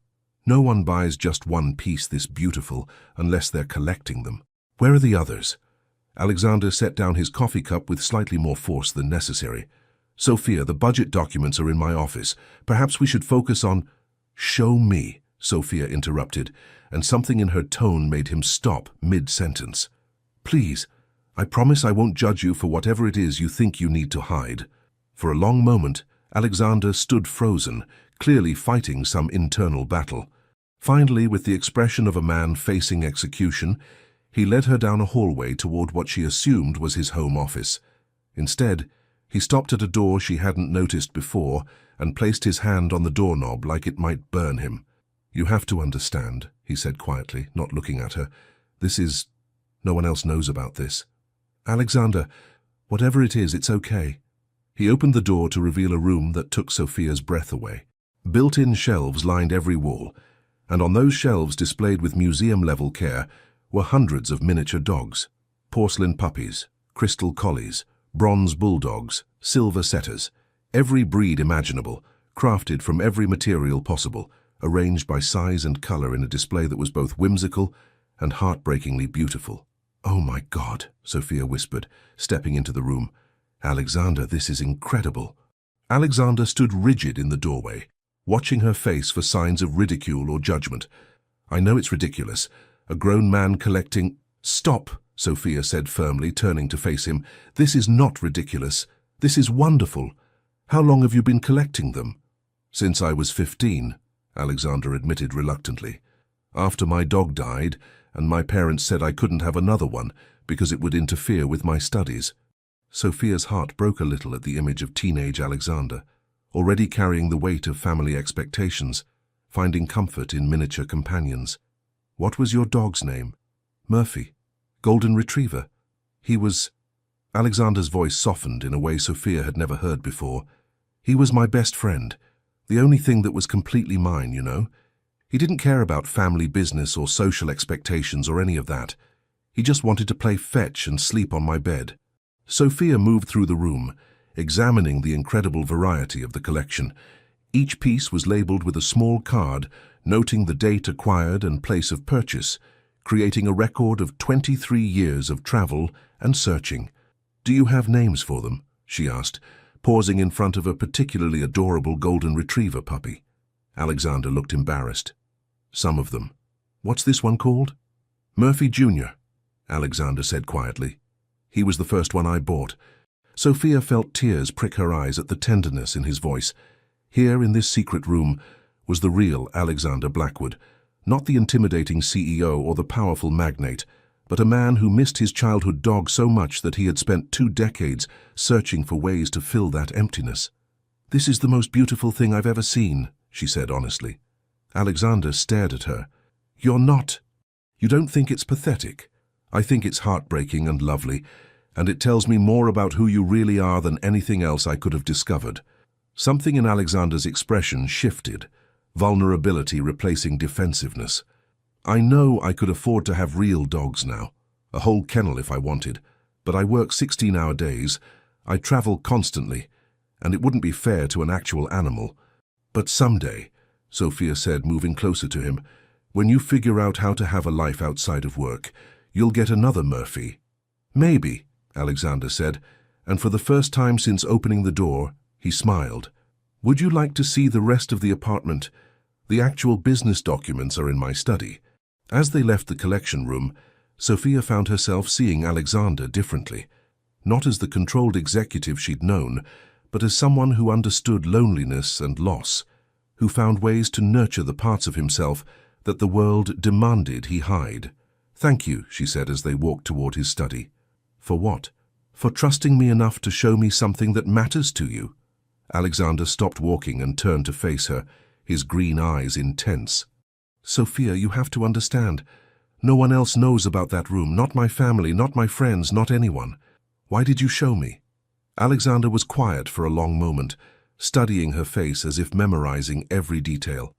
No one buys just one piece this beautiful unless they're collecting them. Where are the others?" Alexander set down his coffee cup with slightly more force than necessary. "Sophia, the budget documents are in my office. Perhaps we should focus on—" "Show me," Sophia interrupted, and something in her tone made him stop mid-sentence. "Please, I promise I won't judge you for whatever it is you think you need to hide." For a long moment, Alexander stood frozen, clearly fighting some internal battle. Finally, with the expression of a man facing execution, he led her down a hallway toward what she assumed was his home office. Instead, he stopped at a door she hadn't noticed before and placed his hand on the doorknob like it might burn him. "You have to understand," he said quietly, not looking at her. No one else knows about this." "Alexander, whatever it is, it's okay." He opened the door to reveal a room that took Sophia's breath away. Built-in shelves lined every wall, and on those shelves, displayed with museum-level care, were hundreds of miniature dogs. Porcelain puppies, crystal collies, bronze bulldogs, silver setters, every breed imaginable, crafted from every material possible, arranged by size and color in a display that was both whimsical and heartbreakingly beautiful. "Oh my God," Sophia whispered, stepping into the room. "Alexander, this is incredible." Alexander stood rigid in the doorway, watching her face for signs of ridicule or judgment. "I know it's ridiculous. A grown man collecting—" "Stop," Sophia said firmly, turning to face him. "This is not ridiculous. This is wonderful. How long have you been collecting them?" "Since I was 15, Alexander admitted reluctantly. "After my dog died, and my parents said I couldn't have another one because it would interfere with my studies." Sophia's heart broke a little at the image of teenage Alexander, already carrying the weight of family expectations, finding comfort in miniature companions. "What was your dog's name?" "Murphy. Golden Retriever. He was—" Alexander's voice softened in a way Sophia had never heard before. "He was my best friend. The only thing that was completely mine, you know. He didn't care about family business or social expectations or any of that. He just wanted to play fetch and sleep on my bed." Sophia moved through the room, examining the incredible variety of the collection. Each piece was labeled with a small card, noting the date acquired and place of purchase, creating a record of 23 years of travel and searching. "Do you have names for them?" she asked, pausing in front of a particularly adorable golden retriever puppy. Alexander looked embarrassed. "Some of them." "What's this one called?" "Murphy Jr.," Alexander said quietly. "He was the first one I bought." Sophia felt tears prick her eyes at the tenderness in his voice. Here in this secret room was the real Alexander Blackwood, not the intimidating CEO or the powerful magnate, but a man who missed his childhood dog so much that he had spent 2 decades searching for ways to fill that emptiness. "This is the most beautiful thing I've ever seen," she said honestly. Alexander stared at her. "You don't think it's pathetic? I think it's heartbreaking and lovely, and it tells me more about who you really are than anything else I could have discovered." Something in Alexander's expression shifted, vulnerability replacing defensiveness. "I know I could afford to have real dogs now, a whole kennel if I wanted, but I work 16-hour days, I travel constantly, and it wouldn't be fair to an actual animal. But someday," Sophia said, moving closer to him, "when you figure out how to have a life outside of work, you'll get another Murphy." "Maybe," Alexander said, and for the first time since opening the door, he smiled. "Would you like to see the rest of the apartment? The actual business documents are in my study." As they left the collection room, Sophia found herself seeing Alexander differently, not as the controlled executive she'd known, but as someone who understood loneliness and loss, who found ways to nurture the parts of himself that the world demanded he hide. "Thank you," she said as they walked toward his study. "For what?" "For trusting me enough to show me something that matters to you." Alexander stopped walking and turned to face her, his green eyes intense. "Sophia, you have to understand. No one else knows about that room, not my family, not my friends, not anyone. Why did you show me?" Alexander was quiet for a long moment, studying her face as if memorizing every detail.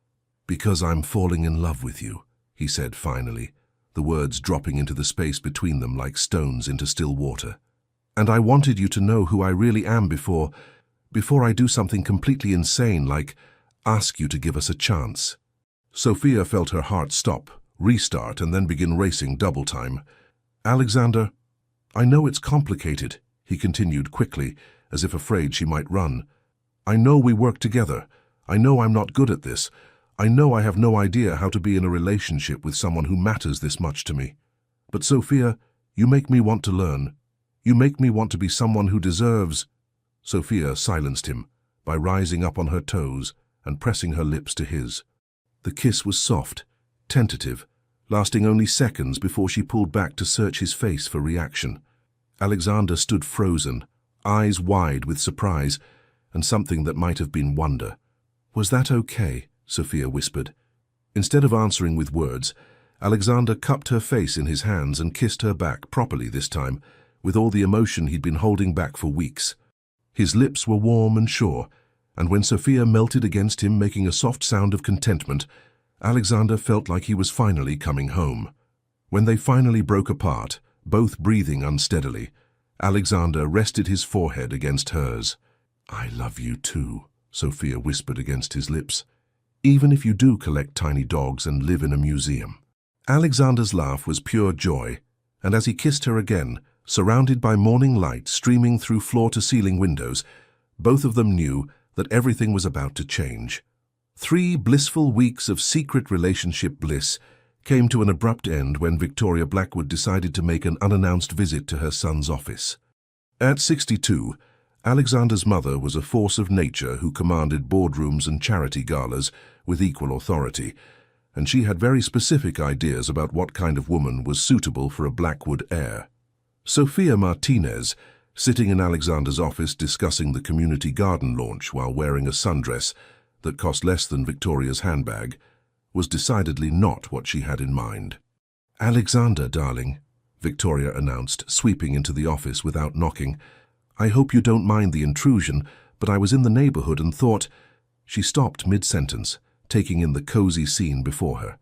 "Because I'm falling in love with you," he said finally, the words dropping into the space between them like stones into still water. "And I wanted you to know who I really am before I do something completely insane like ask you to give us a chance." Sophia felt her heart stop, restart, and then begin racing double time. "Alexander, I know it's complicated," he continued quickly, as if afraid she might run. "I know we work together. I know I'm not good at this. I know I have no idea how to be in a relationship with someone who matters this much to me. But Sophia, you make me want to learn. You make me want to be someone who deserves—" Sophia silenced him by rising up on her toes and pressing her lips to his. The kiss was soft, tentative, lasting only seconds before she pulled back to search his face for reaction. Alexander stood frozen, eyes wide with surprise and something that might have been wonder. "Was that okay?" Sophia whispered. Instead of answering with words, Alexander cupped her face in his hands and kissed her back properly this time, with all the emotion he'd been holding back for weeks. His lips were warm and sure, and when Sophia melted against him, making a soft sound of contentment, Alexander felt like he was finally coming home. When they finally broke apart, both breathing unsteadily, Alexander rested his forehead against hers. "I love you too," Sophia whispered against his lips, "even if you do collect tiny dogs and live in a museum." Alexander's laugh was pure joy, and as he kissed her again, surrounded by morning light streaming through floor-to-ceiling windows, both of them knew that everything was about to change. 3 blissful weeks of secret relationship bliss came to an abrupt end when Victoria Blackwood decided to make an unannounced visit to her son's office. At 62, Alexander's mother was a force of nature who commanded boardrooms and charity galas with equal authority, and she had very specific ideas about what kind of woman was suitable for a Blackwood heir. Sophia Martinez, sitting in Alexander's office discussing the community garden launch while wearing a sundress that cost less than Victoria's handbag, was decidedly not what she had in mind. "Alexander, darling," Victoria announced, sweeping into the office without knocking, "I hope you don't mind the intrusion, but I was in the neighborhood and thought—" She stopped mid-sentence, taking in the cozy scene before her.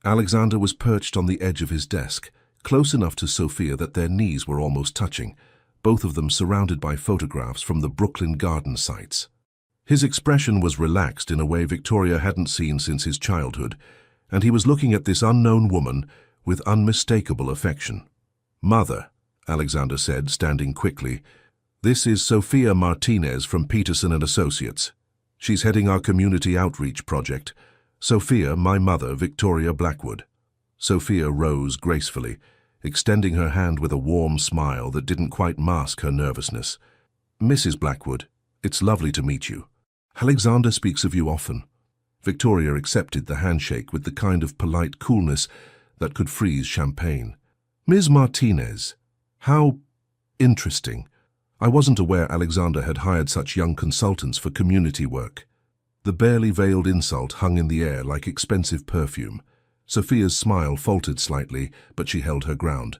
Alexander was perched on the edge of his desk, close enough to Sophia that their knees were almost touching, both of them surrounded by photographs from the Brooklyn garden sites. His expression was relaxed in a way Victoria hadn't seen since his childhood, and he was looking at this unknown woman with unmistakable affection. "Mother," Alexander said, standing quickly, "this is Sophia Martinez from Peterson and Associates. She's heading our community outreach project. Sophia, my mother, Victoria Blackwood." Sophia rose gracefully, extending her hand with a warm smile that didn't quite mask her nervousness. "Mrs. Blackwood, it's lovely to meet you. Alexander speaks of you often." Victoria accepted the handshake with the kind of polite coolness that could freeze champagne. "Ms. Martinez, how interesting. I wasn't aware Alexander had hired such young consultants for community work." The barely veiled insult hung in the air like expensive perfume. Sophia's smile faltered slightly, but she held her ground.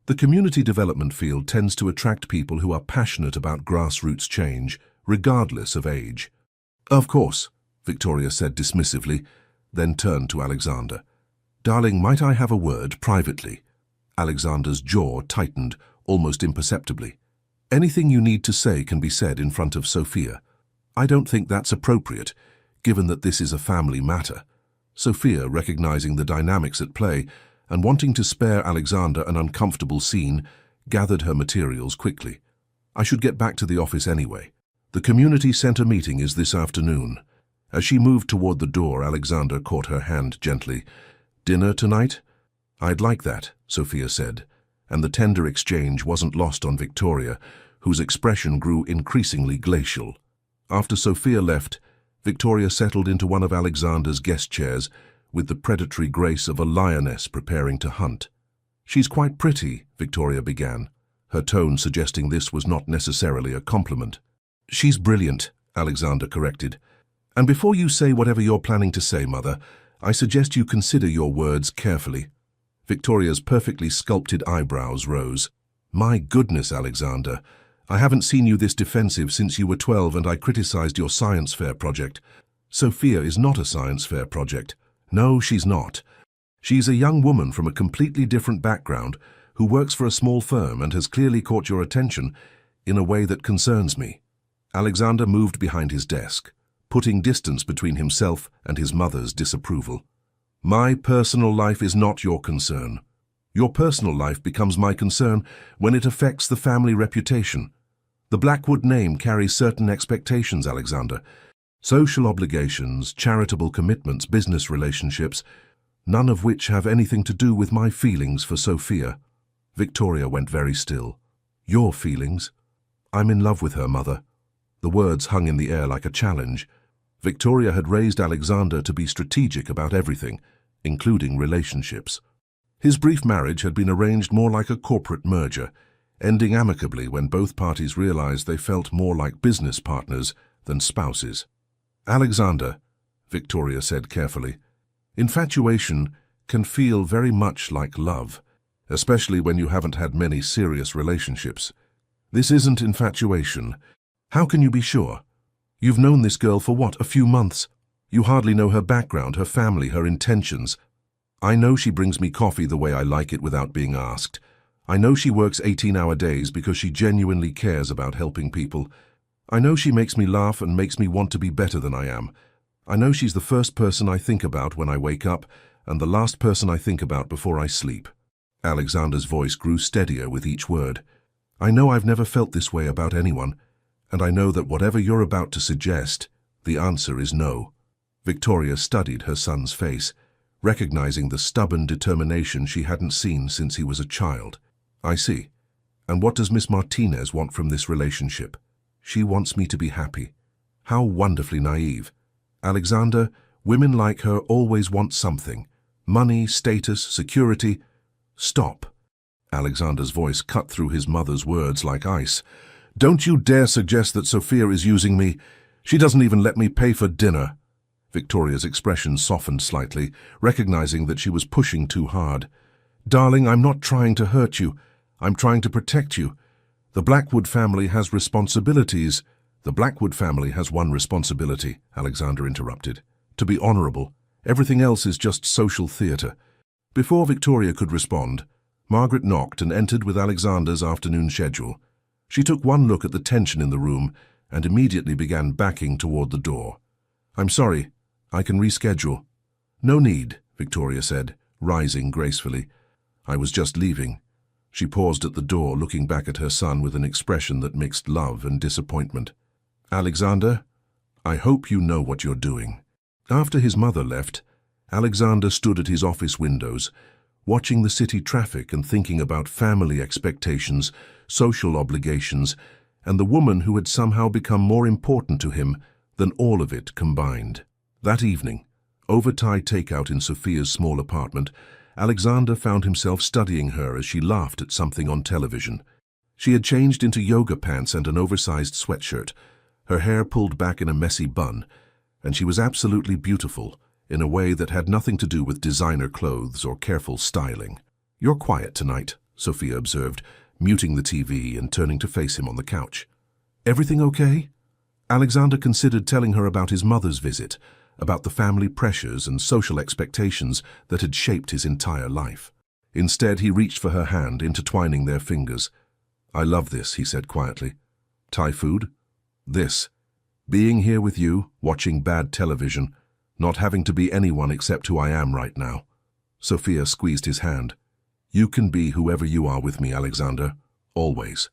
The community development field tends to attract people who are passionate about grassroots change, regardless of age. "Of course," Victoria said dismissively, then turned to Alexander. "Darling, might I have a word privately?" Alexander's jaw tightened, almost imperceptibly. "Anything you need to say can be said in front of Sophia. I don't think that's appropriate, given that this is a family matter." Sophia, recognizing the dynamics at play and wanting to spare Alexander an uncomfortable scene, gathered her materials quickly. I should get back to the office anyway. The community center meeting is this afternoon. As she moved toward the door, Alexander caught her hand gently. Dinner tonight? I'd like that, Sophia said, and the tender exchange wasn't lost on Victoria, whose expression grew increasingly glacial. After Sophia left, Victoria settled into one of Alexander's guest chairs with the predatory grace of a lioness preparing to hunt. She's quite pretty, Victoria began, her tone suggesting this was not necessarily a compliment. She's brilliant, Alexander corrected. And before you say whatever you're planning to say, Mother, I suggest you consider your words carefully. Victoria's perfectly sculpted eyebrows rose. My goodness, Alexander. I haven't seen you this defensive since you were 12 and I criticized your science fair project. Sophia is not a science fair project. No, she's not. She's a young woman from a completely different background who works for a small firm and has clearly caught your attention in a way that concerns me. Alexander moved behind his desk, putting distance between himself and his mother's disapproval. My personal life is not your concern. Your personal life becomes my concern when it affects the family reputation. The Blackwood name carries certain expectations, Alexander. Social obligations, charitable commitments, business relationships, none of which have anything to do with my feelings for Sophia. Victoria went very still. Your feelings? I'm in love with her, Mother. The words hung in the air like a challenge. Victoria had raised Alexander to be strategic about everything, including relationships. His brief marriage had been arranged more like a corporate merger, ending amicably when both parties realized they felt more like business partners than spouses. Alexander, Victoria said carefully, infatuation can feel very much like love, especially when you haven't had many serious relationships. This isn't infatuation. How can you be sure? You've known this girl for what, a few months? You hardly know her background, her family, her intentions. I know she brings me coffee the way I like it without being asked. I know she works 18-hour days because she genuinely cares about helping people. I know she makes me laugh and makes me want to be better than I am. I know she's the first person I think about when I wake up and the last person I think about before I sleep. Alexander's voice grew steadier with each word. I know I've never felt this way about anyone, and I know that whatever you're about to suggest, the answer is no. Victoria studied her son's face, recognizing the stubborn determination she hadn't seen since he was a child. I see. And what does Miss Martinez want from this relationship? She wants me to be happy. How wonderfully naive. Alexander, women like her always want something. Money, status, security. Stop. Alexander's voice cut through his mother's words like ice. Don't you dare suggest that Sophia is using me. She doesn't even let me pay for dinner. Victoria's expression softened slightly, recognizing that she was pushing too hard. Darling, I'm not trying to hurt you. I'm trying to protect you. The Blackwood family has responsibilities. The Blackwood family has one responsibility, Alexander interrupted. To be honorable. Everything else is just social theater. Before Victoria could respond, Margaret knocked and entered with Alexander's afternoon schedule. She took one look at the tension in the room and immediately began backing toward the door. I'm sorry. I can reschedule. No need, Victoria said, rising gracefully. I was just leaving. She paused at the door, looking back at her son with an expression that mixed love and disappointment. Alexander, I hope you know what you're doing. After his mother left, Alexander stood at his office windows, watching the city traffic and thinking about family expectations, social obligations, and the woman who had somehow become more important to him than all of it combined. That evening, over Thai takeout in Sophia's small apartment, Alexander found himself studying her as she laughed at something on television. She had changed into yoga pants and an oversized sweatshirt, her hair pulled back in a messy bun, and she was absolutely beautiful in a way that had nothing to do with designer clothes or careful styling. You're quiet tonight, Sophia observed, muting the TV and turning to face him on the couch. Everything okay? Alexander considered telling her about his mother's visit, about the family pressures and social expectations that had shaped his entire life. Instead, he reached for her hand, intertwining their fingers. I love this, he said quietly. Thai food? This. Being here with you, watching bad television, not having to be anyone except who I am right now. Sophia squeezed his hand. You can be whoever you are with me, Alexander. Always.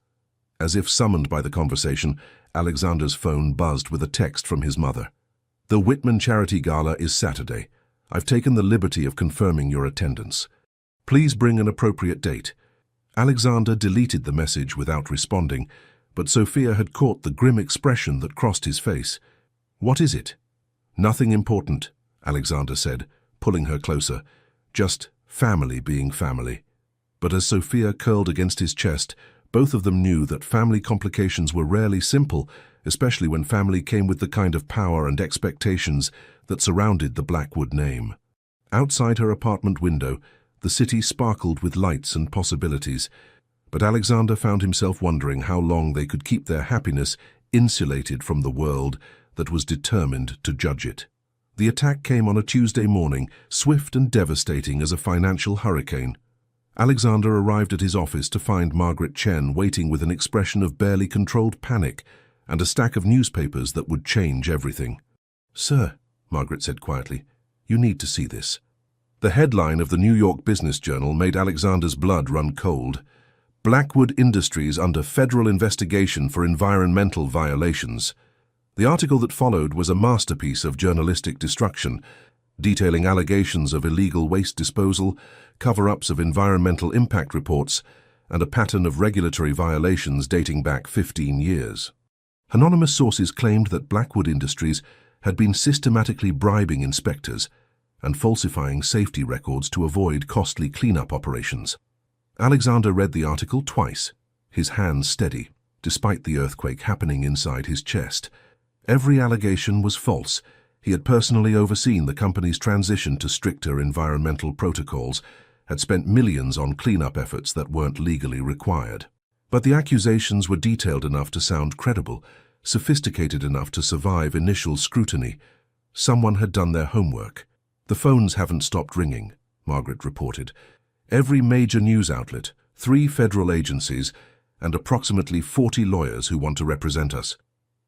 As if summoned by the conversation, Alexander's phone buzzed with a text from his mother. "The Whitman Charity Gala is Saturday. I've taken the liberty of confirming your attendance. Please bring an appropriate date." Alexander deleted the message without responding, but Sophia had caught the grim expression that crossed his face. "What is it?" "Nothing important," Alexander said, pulling her closer. "Just family being family." But as Sophia curled against his chest, both of them knew that family complications were rarely simple, especially when family came with the kind of power and expectations that surrounded the Blackwood name. Outside her apartment window, the city sparkled with lights and possibilities, but Alexander found himself wondering how long they could keep their happiness insulated from the world that was determined to judge it. The attack came on a Tuesday morning, swift and devastating as a financial hurricane. Alexander arrived at his office to find Margaret Chen waiting with an expression of barely controlled panic and a stack of newspapers that would change everything. "Sir," Margaret said quietly, "you need to see this." The headline of the New York Business Journal made Alexander's blood run cold. "Blackwood Industries under federal investigation for environmental violations." The article that followed was a masterpiece of journalistic destruction, detailing allegations of illegal waste disposal, cover-ups of environmental impact reports, and a pattern of regulatory violations dating back 15 years. Anonymous sources claimed that Blackwood Industries had been systematically bribing inspectors and falsifying safety records to avoid costly cleanup operations. Alexander read the article twice, his hands steady, despite the earthquake happening inside his chest. Every allegation was false. He had personally overseen the company's transition to stricter environmental protocols, had spent millions on cleanup efforts that weren't legally required. But the accusations were detailed enough to sound credible, sophisticated enough to survive initial scrutiny. Someone had done their homework. "The phones haven't stopped ringing," Margaret reported. "Every major news outlet, 3 federal agencies, and approximately 40 lawyers who want to represent us.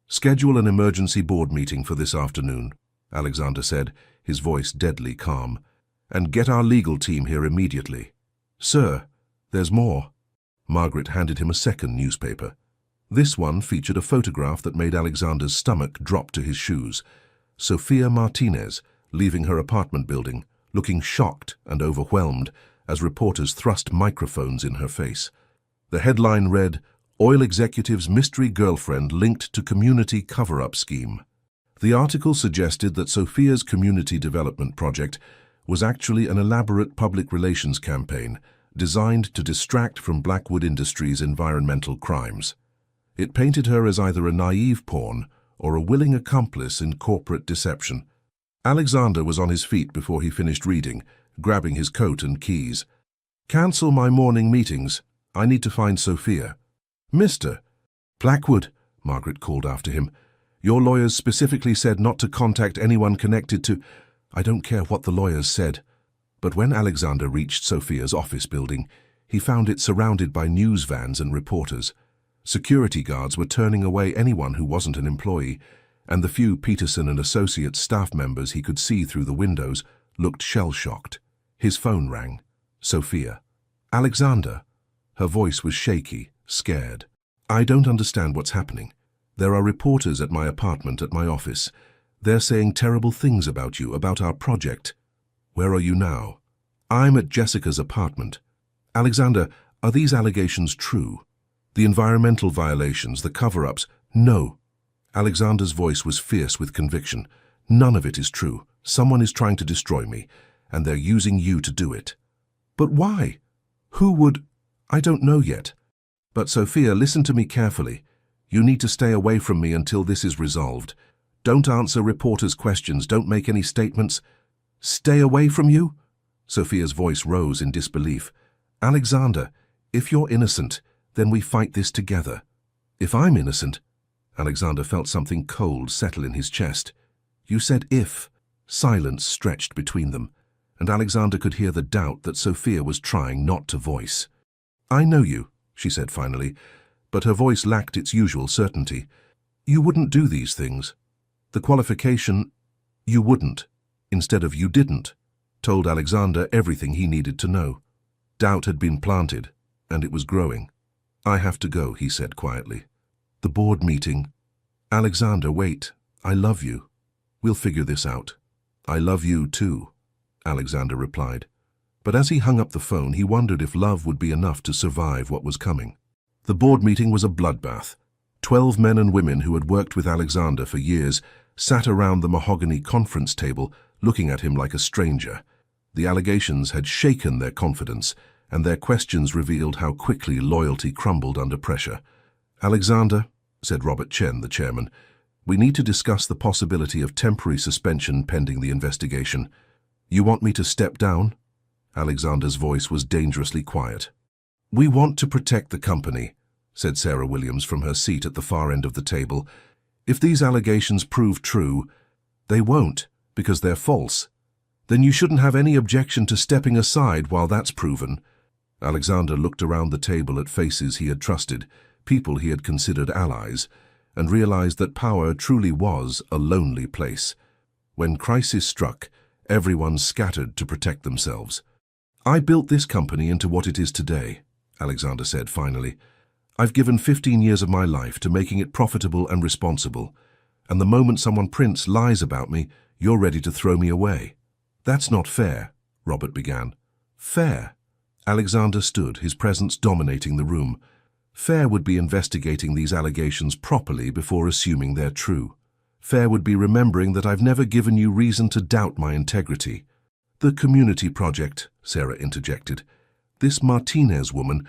Schedule an emergency board meeting for this afternoon," Alexander said, his voice deadly calm. "And get our legal team here immediately." "Sir, there's more." Margaret handed him a second newspaper. This one featured a photograph that made Alexander's stomach drop to his shoes. Sophia Martinez, leaving her apartment building, looking shocked and overwhelmed as reporters thrust microphones in her face. The headline read, "Oil Executive's Mystery Girlfriend Linked to Community Cover-Up Scheme." The article suggested that Sophia's community development project was actually an elaborate public relations campaign designed to distract from Blackwood Industries' environmental crimes. It painted her as either a naive pawn or a willing accomplice in corporate deception. Alexander was on his feet before he finished reading, grabbing his coat and keys. "Cancel my morning meetings. I need to find Sophia." "Mr. Blackwood," Margaret called after him, "your lawyers specifically said not to contact anyone connected to—" "I don't care what the lawyers said." But when Alexander reached Sophia's office building, he found it surrounded by news vans and reporters. Security guards were turning away anyone who wasn't an employee, and the few Peterson and Associates staff members he could see through the windows looked shell-shocked. His phone rang. Sophia. "Alexander." Her voice was shaky, scared. "I don't understand what's happening. There are reporters at my apartment at my office. They're saying terrible things about you, about our project." "Where are you now?" "I'm at Jessica's apartment." "Alexander, are these allegations true? The environmental violations, the cover-ups?" "No." Alexander's voice was fierce with conviction. "None of it is true. Someone is trying to destroy me, and they're using you to do it." "But why? Who would—" "I don't know yet. But Sophia, listen to me carefully. You need to stay away from me until this is resolved. Don't answer reporters' questions. Don't make any statements." "Stay away from you?" Sophia's voice rose in disbelief. "Alexander, if you're innocent, then we fight this together." "If I'm innocent?" Alexander felt something cold settle in his chest. "You said if." Silence stretched between them, and Alexander could hear the doubt that Sophia was trying not to voice. "I know you," she said finally, but her voice lacked its usual certainty. "You wouldn't do these things. The qualification, 'you wouldn't,' instead of 'you didn't,' told Alexander everything he needed to know. Doubt had been planted, and it was growing. I have to go, he said quietly. The board meeting. Alexander, wait. I love you. We'll figure this out. I love you too, Alexander replied. But as he hung up the phone, he wondered if love would be enough to survive what was coming. The board meeting was a bloodbath. 12 men and women who had worked with Alexander for years sat around the mahogany conference table, looking at him like a stranger. The allegations had shaken their confidence, and their questions revealed how quickly loyalty crumbled under pressure. Alexander, said Robert Chen, the chairman, we need to discuss the possibility of temporary suspension pending the investigation. You want me to step down? Alexander's voice was dangerously quiet. We want to protect the company, said Sarah Williams from her seat at the far end of the table. If these allegations prove true, they won't, because they're false. Then you shouldn't have any objection to stepping aside while that's proven. Alexander looked around the table at faces he had trusted, people he had considered allies, and realized that power truly was a lonely place. When crisis struck, everyone scattered to protect themselves. I built this company into what it is today, Alexander said finally. I've given 15 years of my life to making it profitable and responsible, and the moment someone prints lies about me, you're ready to throw me away. That's not fair, Robert began. Fair? Alexander stood, his presence dominating the room. Fair would be investigating these allegations properly before assuming they're true. Fair would be remembering that I've never given you reason to doubt my integrity. The community project, Sarah interjected. This Martinez woman,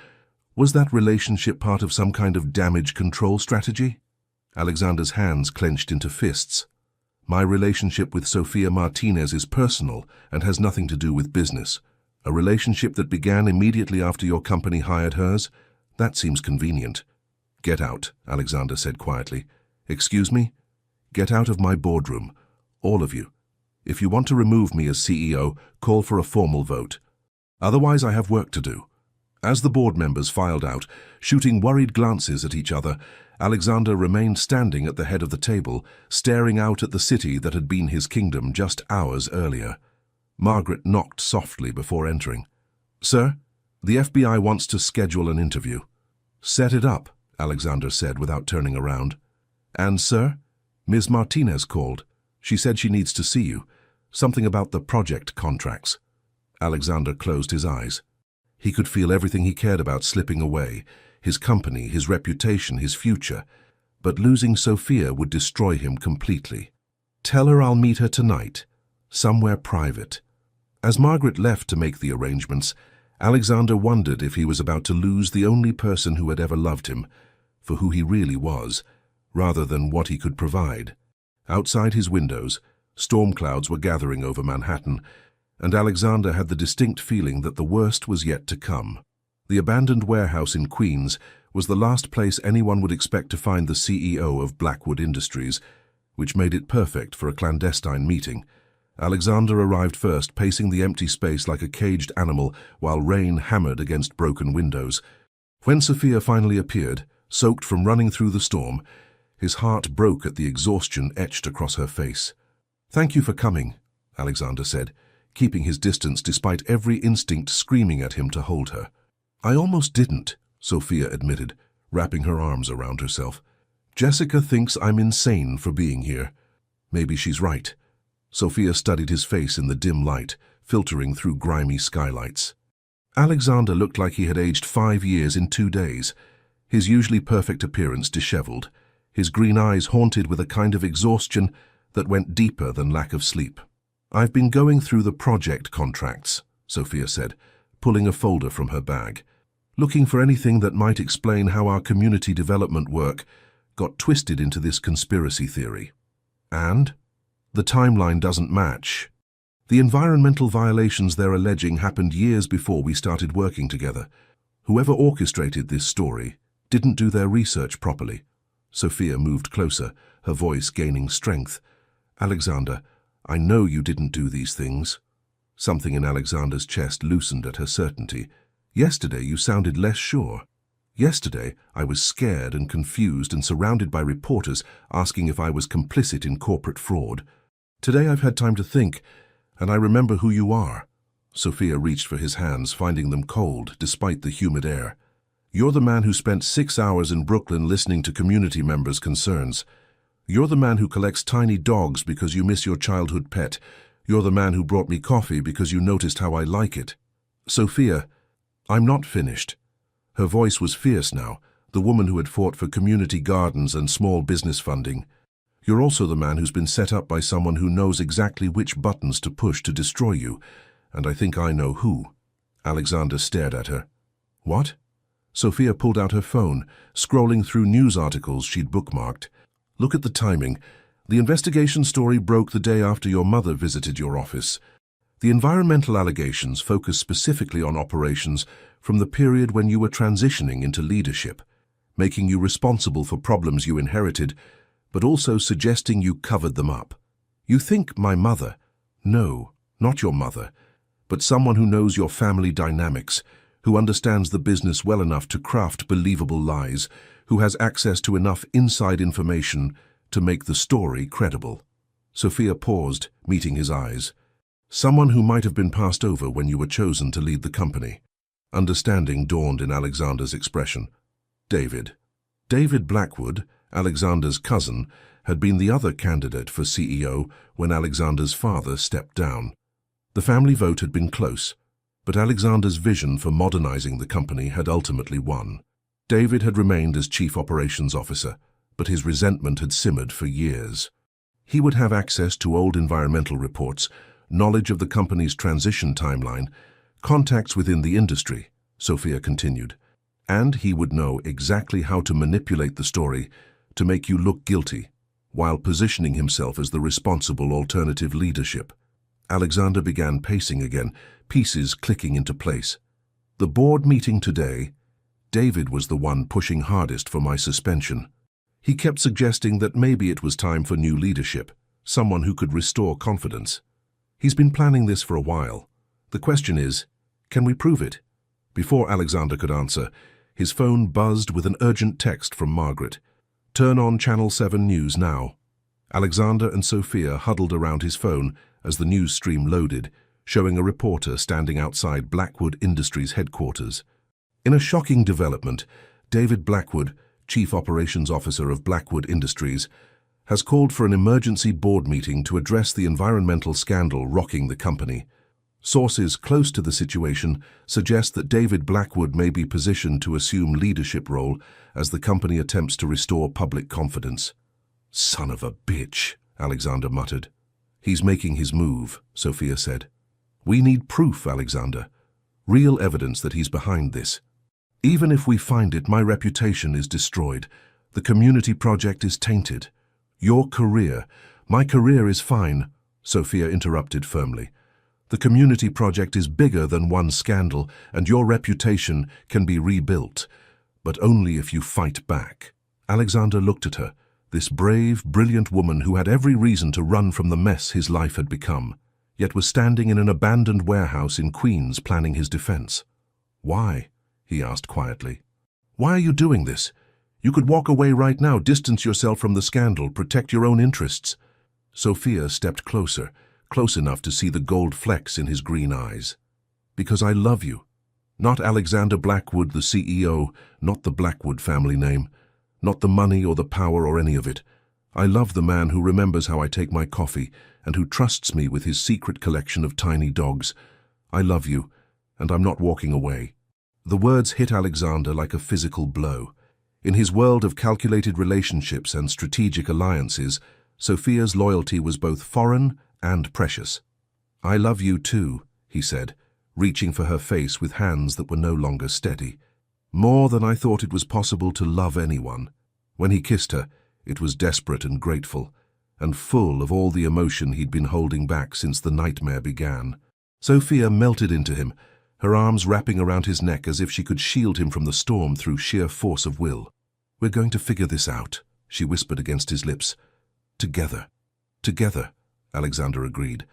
was that relationship part of some kind of damage control strategy? Alexander's hands clenched into fists. My relationship with Sofia Martinez is personal and has nothing to do with business. A relationship that began immediately after your company hired hers? That seems convenient. Get out, Alexander said quietly. Excuse me? Get out of my boardroom, all of you. If you want to remove me as CEO, call for a formal vote. Otherwise, I have work to do. As the board members filed out, shooting worried glances at each other, Alexander remained standing at the head of the table, staring out at the city that had been his kingdom just hours earlier. Margaret knocked softly before entering. Sir, the FBI wants to schedule an interview. Set it up, Alexander said without turning around. And, sir, Ms. Martinez called. She said she needs to see you. Something about the project contracts. Alexander closed his eyes. He could feel everything he cared about slipping away, his company, his reputation, his future. But losing Sofia would destroy him completely. Tell her I'll meet her tonight, somewhere private. As Margaret left to make the arrangements, Alexander wondered if he was about to lose the only person who had ever loved him, for who he really was, rather than what he could provide. Outside his windows, storm clouds were gathering over Manhattan, and Alexander had the distinct feeling that the worst was yet to come. The abandoned warehouse in Queens was the last place anyone would expect to find the CEO of Blackwood Industries, which made it perfect for a clandestine meeting. Alexander arrived first, pacing the empty space like a caged animal while rain hammered against broken windows. When Sofia finally appeared, soaked from running through the storm, his heart broke at the exhaustion etched across her face. Thank you for coming, Alexander said, keeping his distance despite every instinct screaming at him to hold her. I almost didn't, Sofia admitted, wrapping her arms around herself. Jessica thinks I'm insane for being here. Maybe she's right. Sofia studied his face in the dim light, filtering through grimy skylights. Alexander looked like he had aged 5 years in 2 days, his usually perfect appearance disheveled, his green eyes haunted with a kind of exhaustion that went deeper than lack of sleep. I've been going through the project contracts, Sofia said, pulling a folder from her bag, looking for anything that might explain how our community development work got twisted into this conspiracy theory. And? The timeline doesn't match. The environmental violations they're alleging happened years before we started working together. Whoever orchestrated this story didn't do their research properly. Sofia moved closer, her voice gaining strength. Alexander, I know you didn't do these things. Something in Alexander's chest loosened at her certainty. Yesterday you sounded less sure. Yesterday I was scared and confused and surrounded by reporters asking if I was complicit in corporate fraud. Today I've had time to think, and I remember who you are. Sofia reached for his hands, finding them cold despite the humid air. You're the man who spent 6 hours in Brooklyn listening to community members' concerns. You're the man who collects tiny dogs because you miss your childhood pet. You're the man who brought me coffee because you noticed how I like it. Sophia, I'm not finished. Her voice was fierce now, the woman who had fought for community gardens and small business funding. You're also the man who's been set up by someone who knows exactly which buttons to push to destroy you, and I think I know who. Alexander stared at her. What? Sophia pulled out her phone, scrolling through news articles she'd bookmarked. Look at the timing. The investigation story broke the day after your mother visited your office. The environmental allegations focus specifically on operations from the period when you were transitioning into leadership, making you responsible for problems you inherited, but also suggesting you covered them up. You think my mother? No, not your mother, but someone who knows your family dynamics, who understands the business well enough to craft believable lies, who has access to enough inside information to make the story credible. Sophia paused, meeting his eyes. Someone who might have been passed over when you were chosen to lead the company. Understanding dawned in Alexander's expression. David. David Blackwood, Alexander's cousin, had been the other candidate for CEO when Alexander's father stepped down. The family vote had been close, but Alexander's vision for modernizing the company had ultimately won. David had remained as chief operations officer, but his resentment had simmered for years. He would have access to old environmental reports, knowledge of the company's transition timeline, contacts within the industry, Sophia continued, and he would know exactly how to manipulate the story to make you look guilty, while positioning himself as the responsible alternative leadership. Alexander began pacing again, pieces clicking into place. The board meeting today, David was the one pushing hardest for my suspension. He kept suggesting that maybe it was time for new leadership, someone who could restore confidence. He's been planning this for a while. The question is, can we prove it? Before Alexander could answer, his phone buzzed with an urgent text from Margaret. Turn on Channel 7 News now. Alexander and Sophia huddled around his phone as the news stream loaded, showing a reporter standing outside Blackwood Industries headquarters. In a shocking development, David Blackwood, Chief Operations Officer of Blackwood Industries, has called for an emergency board meeting to address the environmental scandal rocking the company. Sources close to the situation suggest that David Blackwood may be positioned to assume leadership role as the company attempts to restore public confidence. Son of a bitch, Alexander muttered. He's making his move, Sophia said. We need proof, Alexander. Real evidence that he's behind this. Even if we find it, my reputation is destroyed. The community project is tainted. Your career, my career is fine, Sophia interrupted firmly. The community project is bigger than one scandal, and your reputation can be rebuilt, but only if you fight back. Alexander looked at her, this brave, brilliant woman who had every reason to run from the mess his life had become, yet was standing in an abandoned warehouse in Queens planning his defense. Why? He asked quietly. Why are you doing this? You could walk away right now, distance yourself from the scandal, protect your own interests. Sophia stepped closer, close enough to see the gold flecks in his green eyes. Because I love you. Not Alexander Blackwood, the CEO, not the Blackwood family name, not the money or the power or any of it. I love the man who remembers how I take my coffee and who trusts me with his secret collection of tiny dogs. I love you, and I'm not walking away. The words hit Alexander like a physical blow. In his world of calculated relationships and strategic alliances, Sophia's loyalty was both foreign and precious. I love you too, he said, reaching for her face with hands that were no longer steady. More than I thought it was possible to love anyone. When he kissed her, it was desperate and grateful, and full of all the emotion he'd been holding back since the nightmare began. Sophia melted into him, her arms wrapping around his neck as if she could shield him from the storm through sheer force of will. We're going to figure this out, she whispered against his lips. Together. Together, Alexander agreed,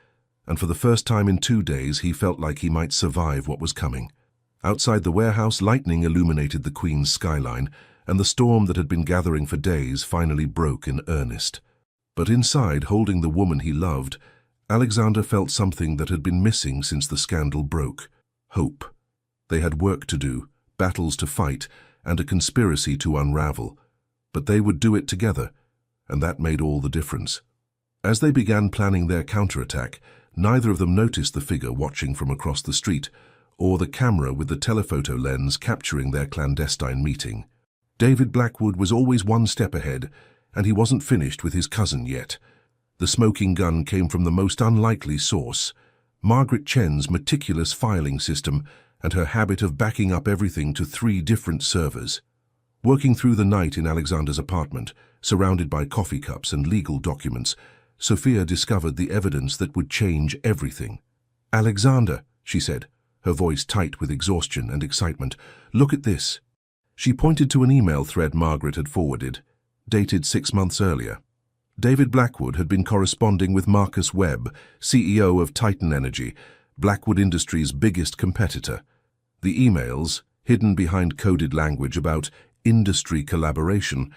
and for the first time in 2 days he felt like he might survive what was coming. Outside the warehouse, lightning illuminated the Queen's skyline, and the storm that had been gathering for days finally broke in earnest. But inside, holding the woman he loved, Alexander felt something that had been missing since the scandal broke. Hope. They had work to do, battles to fight, and a conspiracy to unravel. But they would do it together, and that made all the difference. As they began planning their counterattack, neither of them noticed the figure watching from across the street, or the camera with the telephoto lens capturing their clandestine meeting. David Blackwood was always one step ahead, and he wasn't finished with his cousin yet. The smoking gun came from the most unlikely source: Margaret Chen's meticulous filing system and her habit of backing up everything to 3 different servers. Working through the night in Alexander's apartment, surrounded by coffee cups and legal documents, Sophia discovered the evidence that would change everything. "Alexander," she said, her voice tight with exhaustion and excitement, "look at this." She pointed to an email thread Margaret had forwarded, dated 6 months earlier. David Blackwood had been corresponding with Marcus Webb, CEO of Titan Energy, Blackwood Industries' biggest competitor. The emails, hidden behind coded language about industry collaboration,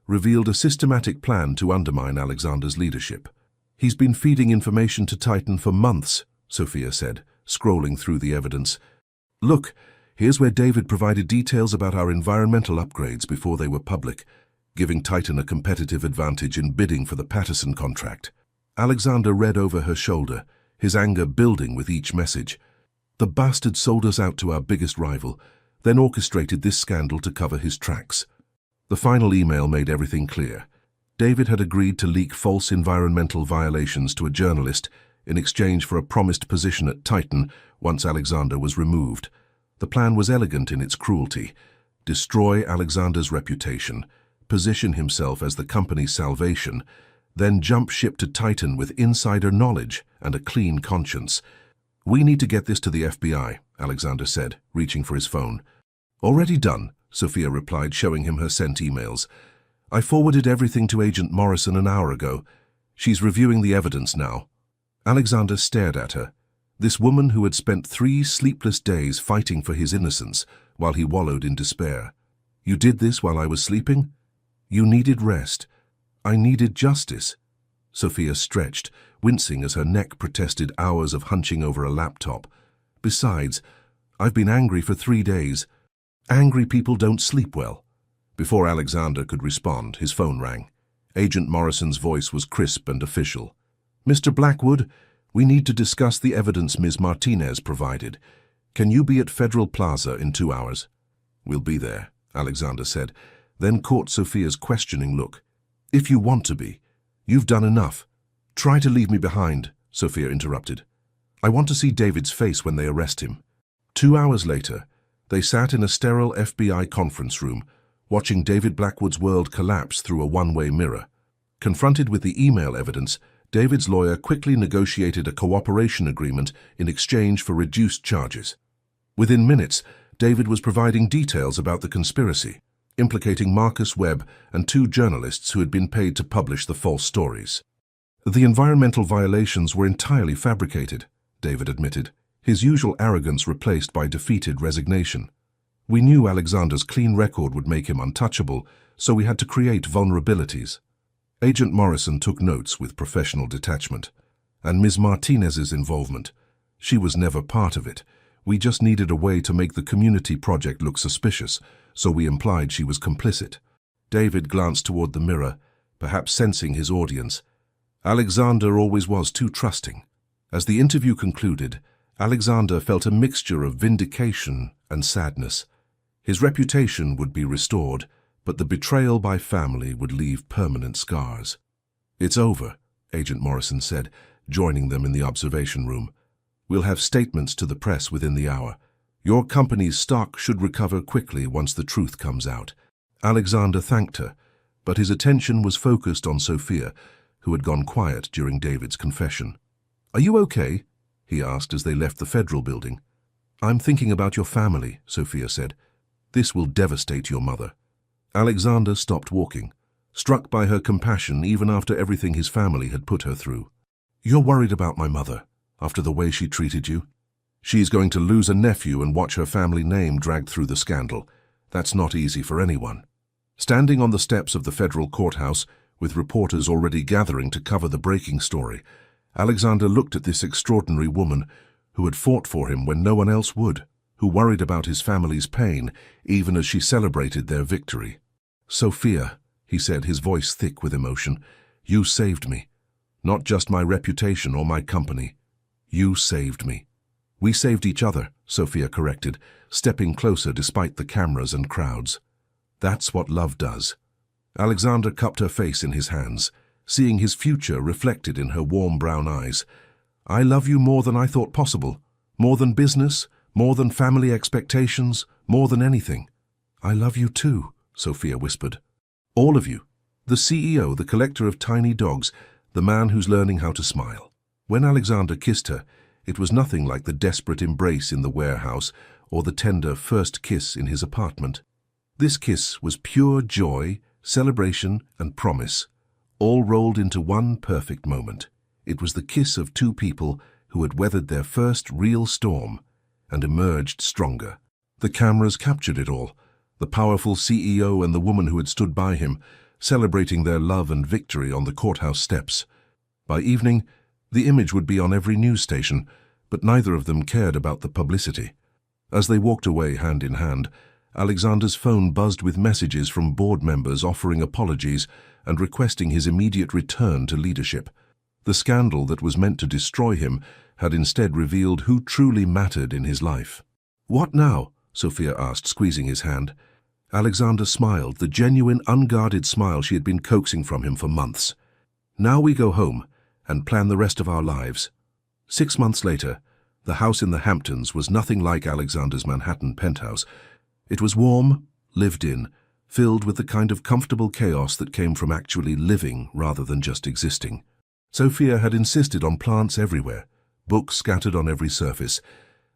revealed a systematic plan to undermine Alexander's leadership. "He's been feeding information to Titan for months," Sophia said, scrolling through the evidence. "Look, here's where David provided details about our environmental upgrades before they were public, giving Titan a competitive advantage in bidding for the Patterson contract." Alexander read over her shoulder, his anger building with each message. "The bastard sold us out to our biggest rival, then orchestrated this scandal to cover his tracks." The final email made everything clear. David had agreed to leak false environmental violations to a journalist in exchange for a promised position at Titan once Alexander was removed. The plan was elegant in its cruelty: destroy Alexander's reputation, position himself as the company's salvation, then jump ship to Titan with insider knowledge and a clean conscience. "We need to get this to the FBI," Alexander said, reaching for his phone. "Already done," Sophia replied, showing him her sent emails. "I forwarded everything to Agent Morrison an hour ago. She's reviewing the evidence now." Alexander stared at her. This woman who had spent 3 sleepless days fighting for his innocence while he wallowed in despair. "You did this while I was sleeping? You needed rest. I needed justice." Sophia stretched, wincing as her neck protested hours of hunching over a laptop. "Besides, I've been angry for 3 days. Angry people don't sleep well." Before Alexander could respond, his phone rang. Agent Morrison's voice was crisp and official. "Mr. Blackwood, we need to discuss the evidence Ms. Martinez provided. Can you be at Federal Plaza in 2 hours?" "We'll be there," Alexander said, then caught Sophia's questioning look. "If you want to be. You've done enough." "Try to leave me behind," Sophia interrupted. "I want to see David's face when they arrest him." 2 hours later, they sat in a sterile FBI conference room, watching David Blackwood's world collapse through a one-way mirror. Confronted with the email evidence, David's lawyer quickly negotiated a cooperation agreement in exchange for reduced charges. Within minutes, David was providing details about the conspiracy, implicating Marcus Webb and 2 journalists who had been paid to publish the false stories. "The environmental violations were entirely fabricated," David admitted, his usual arrogance replaced by defeated resignation. "We knew Alexander's clean record would make him untouchable, so we had to create vulnerabilities." Agent Morrison took notes with professional detachment. "And Ms. Martinez's involvement. She was never part of it. We just needed a way to make the community project look suspicious, so we implied she was complicit." David glanced toward the mirror, perhaps sensing his audience. Alexander always was too trusting. As the interview concluded, Alexander felt a mixture of vindication and sadness. His reputation would be restored, but the betrayal by family would leave permanent scars. "It's over," Agent Morrison said, joining them in the observation room. "We'll have statements to the press within the hour. Your company's stock should recover quickly once the truth comes out." Alexander thanked her, but his attention was focused on Sophia, who had gone quiet during David's confession. "Are you okay?" he asked as they left the federal building. "I'm thinking about your family," Sophia said. "This will devastate your mother." Alexander stopped walking, struck by her compassion even after everything his family had put her through. "You're worried about my mother, after the way she treated you? She's going to lose a nephew and watch her family name dragged through the scandal. That's not easy for anyone." Standing on the steps of the federal courthouse, with reporters already gathering to cover the breaking story, Alexander looked at this extraordinary woman who had fought for him when no one else would. who worried about his family's pain even as she celebrated their victory. "Sophia," he said, his voice thick with emotion, "you saved me. Not just my reputation or my company. You saved me." "We saved each other," Sophia corrected, stepping closer despite the cameras and crowds. "That's what love does." Alexander cupped her face in his hands, seeing his future reflected in her warm brown eyes. "I love you more than I thought possible. More than business, more than family expectations, more than anything." "I love you too," Sophia whispered. "All of you. The CEO, the collector of tiny dogs, the man who's learning how to smile." When Alexander kissed her, it was nothing like the desperate embrace in the warehouse or the tender first kiss in his apartment. This kiss was pure joy, celebration, and promise, all rolled into one perfect moment. It was the kiss of two people who had weathered their first real storm and emerged stronger. The cameras captured it all, the powerful CEO and the woman who had stood by him, celebrating their love and victory on the courthouse steps. By evening, the image would be on every news station, but neither of them cared about the publicity. As they walked away hand in hand, Alexander's phone buzzed with messages from board members offering apologies and requesting his immediate return to leadership. The scandal that was meant to destroy him had instead revealed who truly mattered in his life. "What now?" Sophia asked, squeezing his hand. Alexander smiled, the genuine, unguarded smile she had been coaxing from him for months. "Now we go home and plan the rest of our lives." 6 months later, the house in the Hamptons was nothing like Alexander's Manhattan penthouse. It was warm, lived in, filled with the kind of comfortable chaos that came from actually living rather than just existing. Sophia had insisted on plants everywhere, books scattered on every surface,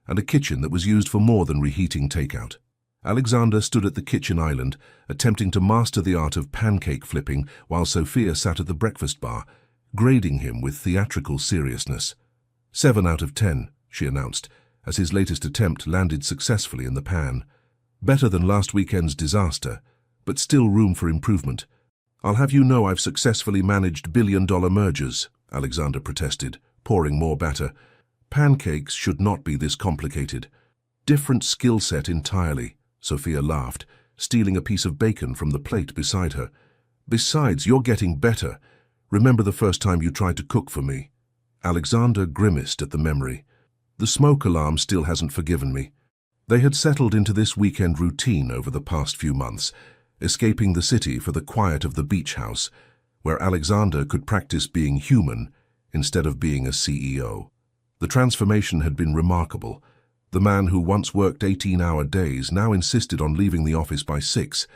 and a kitchen that was used for more than reheating takeout. Alexander stood at the kitchen island, attempting to master the art of pancake flipping while Sophia sat at the breakfast bar, grading him with theatrical seriousness. 7 out of 10, she announced, as his latest attempt landed successfully in the pan. Better than last weekend's disaster, but still room for improvement. "I'll have you know I've successfully managed billion-dollar mergers," Alexander protested, pouring more batter. "Pancakes should not be this complicated." "Different skill set entirely," Sophia laughed, stealing a piece of bacon from the plate beside her. "Besides, you're getting better. Remember the first time you tried to cook for me?" Alexander grimaced at the memory. "The smoke alarm still hasn't forgiven me." They had settled into this weekend routine over the past few months, escaping the city for the quiet of the beach house, where Alexander could practice being human instead of being a CEO. The transformation had been remarkable. The man who once worked 18-hour days now insisted on leaving the office by 6,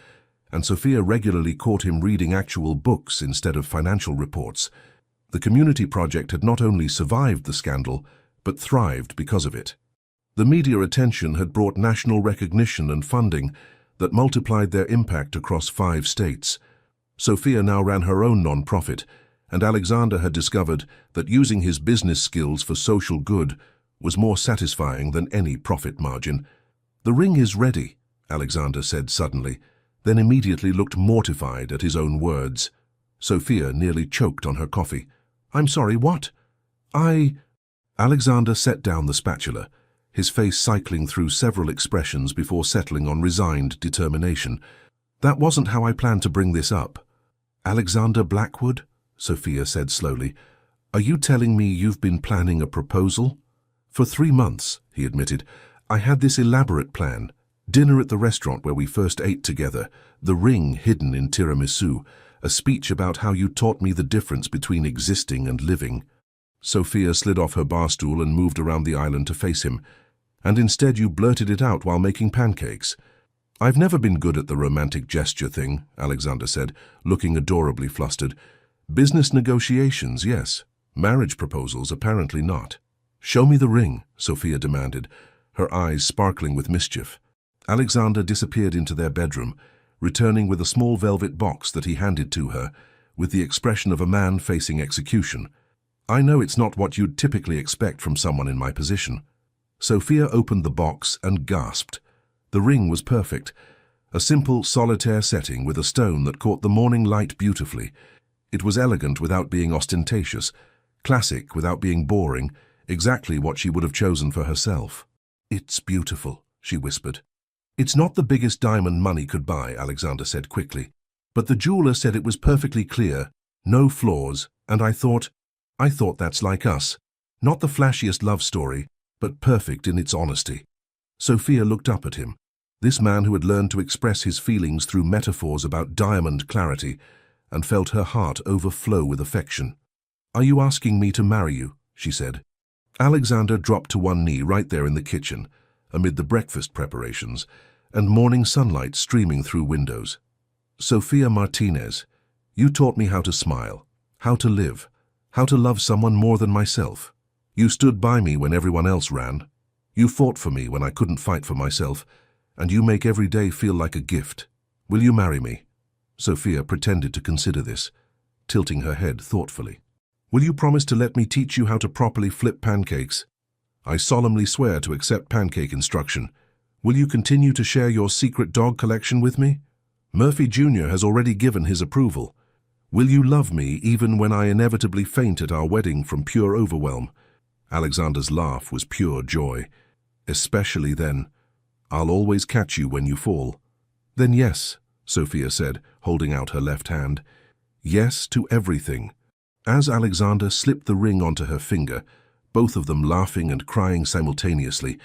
and Sophia regularly caught him reading actual books instead of financial reports. The community project had not only survived the scandal, but thrived because of it. The media attention had brought national recognition and funding that multiplied their impact across 5 states. Sophia now ran her own non-profit, and Alexander had discovered that using his business skills for social good was more satisfying than any profit margin. "The ring is ready," Alexander said suddenly, then immediately looked mortified at his own words. Sophia nearly choked on her coffee. "I'm sorry, what?" Alexander set down the spatula, his face cycling through several expressions before settling on resigned determination. "That wasn't how I planned to bring this up." "Alexander Blackwood," Sophia said slowly, "are you telling me you've been planning a proposal?" "For 3 months," he admitted. "I had this elaborate plan. Dinner at the restaurant where we first ate together, the ring hidden in tiramisu, a speech about how you taught me the difference between existing and living." Sophia slid off her bar stool and moved around the island to face him. "And instead you blurted it out while making pancakes." "I've never been good at the romantic gesture thing," Alexander said, looking adorably flustered. "Business negotiations, yes. Marriage proposals, apparently not." "Show me the ring," Sophia demanded, her eyes sparkling with mischief. Alexander disappeared into their bedroom, returning with a small velvet box that he handed to her, with the expression of a man facing execution. "I know it's not what you'd typically expect from someone in my position." Sophia opened the box and gasped. The ring was perfect, a simple solitaire setting with a stone that caught the morning light beautifully. It was elegant without being ostentatious, classic without being boring, exactly what she would have chosen for herself. "It's beautiful," she whispered. It's not the biggest diamond money could buy, Alexander said quickly. But the jeweler said it was perfectly clear, no flaws, and I thought that's like us. Not the flashiest love story, but perfect in its honesty. Sophia looked up at him, this man who had learned to express his feelings through metaphors about diamond clarity, and felt her heart overflow with affection. Are you asking me to marry you? She said. Alexander dropped to one knee right there in the kitchen, amid the breakfast preparations, and morning sunlight streaming through windows. Sophia Martinez, you taught me how to smile, how to live, how to love someone more than myself. You stood by me when everyone else ran. You fought for me when I couldn't fight for myself, and you make every day feel like a gift. Will you marry me? Sophia pretended to consider this, tilting her head thoughtfully. Will you promise to let me teach you how to properly flip pancakes? I solemnly swear to accept pancake instruction. Will you continue to share your secret dog collection with me? Murphy Jr. has already given his approval. Will you love me even when I inevitably faint at our wedding from pure overwhelm? Alexander's laugh was pure joy. Especially then. I'll always catch you when you fall. Then yes, Sophia said, holding out her left hand. Yes to everything. As Alexander slipped the ring onto her finger, both of them laughing and crying simultaneously,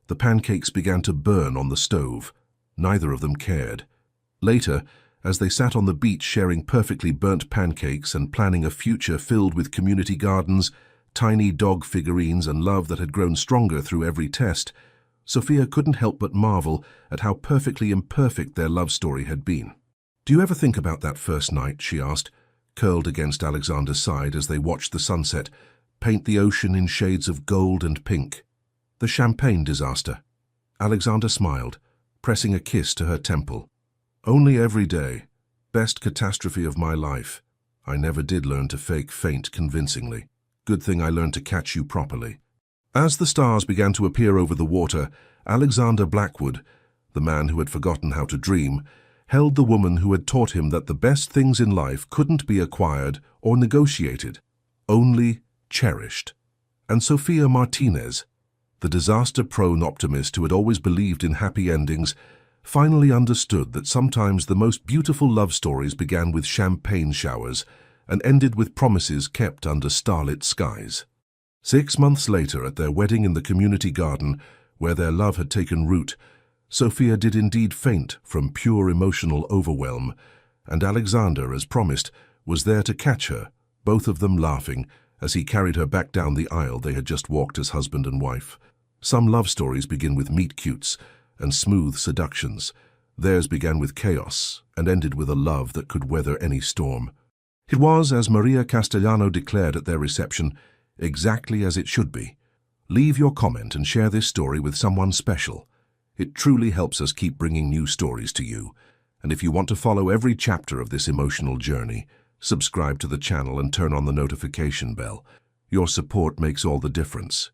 the pancakes began to burn on the stove. Neither of them cared. Later, as they sat on the beach sharing perfectly burnt pancakes and planning a future filled with community gardens, tiny dog figurines and love that had grown stronger through every test, Sophia couldn't help but marvel at how perfectly imperfect their love story had been. Do you ever think about that first night, she asked, curled against Alexander's side as they watched the sunset paint the ocean in shades of gold and pink? The champagne disaster. Alexander smiled, pressing a kiss to her temple. Only every day. Best catastrophe of my life. I never did learn to fake faint convincingly. Good thing I learned to catch you properly. As the stars began to appear over the water, Alexander Blackwood, the man who had forgotten how to dream, held the woman who had taught him that the best things in life couldn't be acquired or negotiated, only cherished. And Sophia Martinez, the disaster-prone optimist who had always believed in happy endings, finally understood that sometimes the most beautiful love stories began with champagne showers and ended with promises kept under starlit skies. 6 months later, at their wedding in the community garden, where their love had taken root, Sophia did indeed faint from pure emotional overwhelm, and Alexander, as promised, was there to catch her, both of them laughing, as he carried her back down the aisle they had just walked as husband and wife. Some love stories begin with meet-cutes and smooth seductions. Theirs began with chaos and ended with a love that could weather any storm. It was, as Maria Castellano declared at their reception, exactly as it should be. Leave your comment and share this story with someone special. It truly helps us keep bringing new stories to you. And if you want to follow every chapter of this emotional journey, subscribe to the channel and turn on the notification bell. Your support makes all the difference.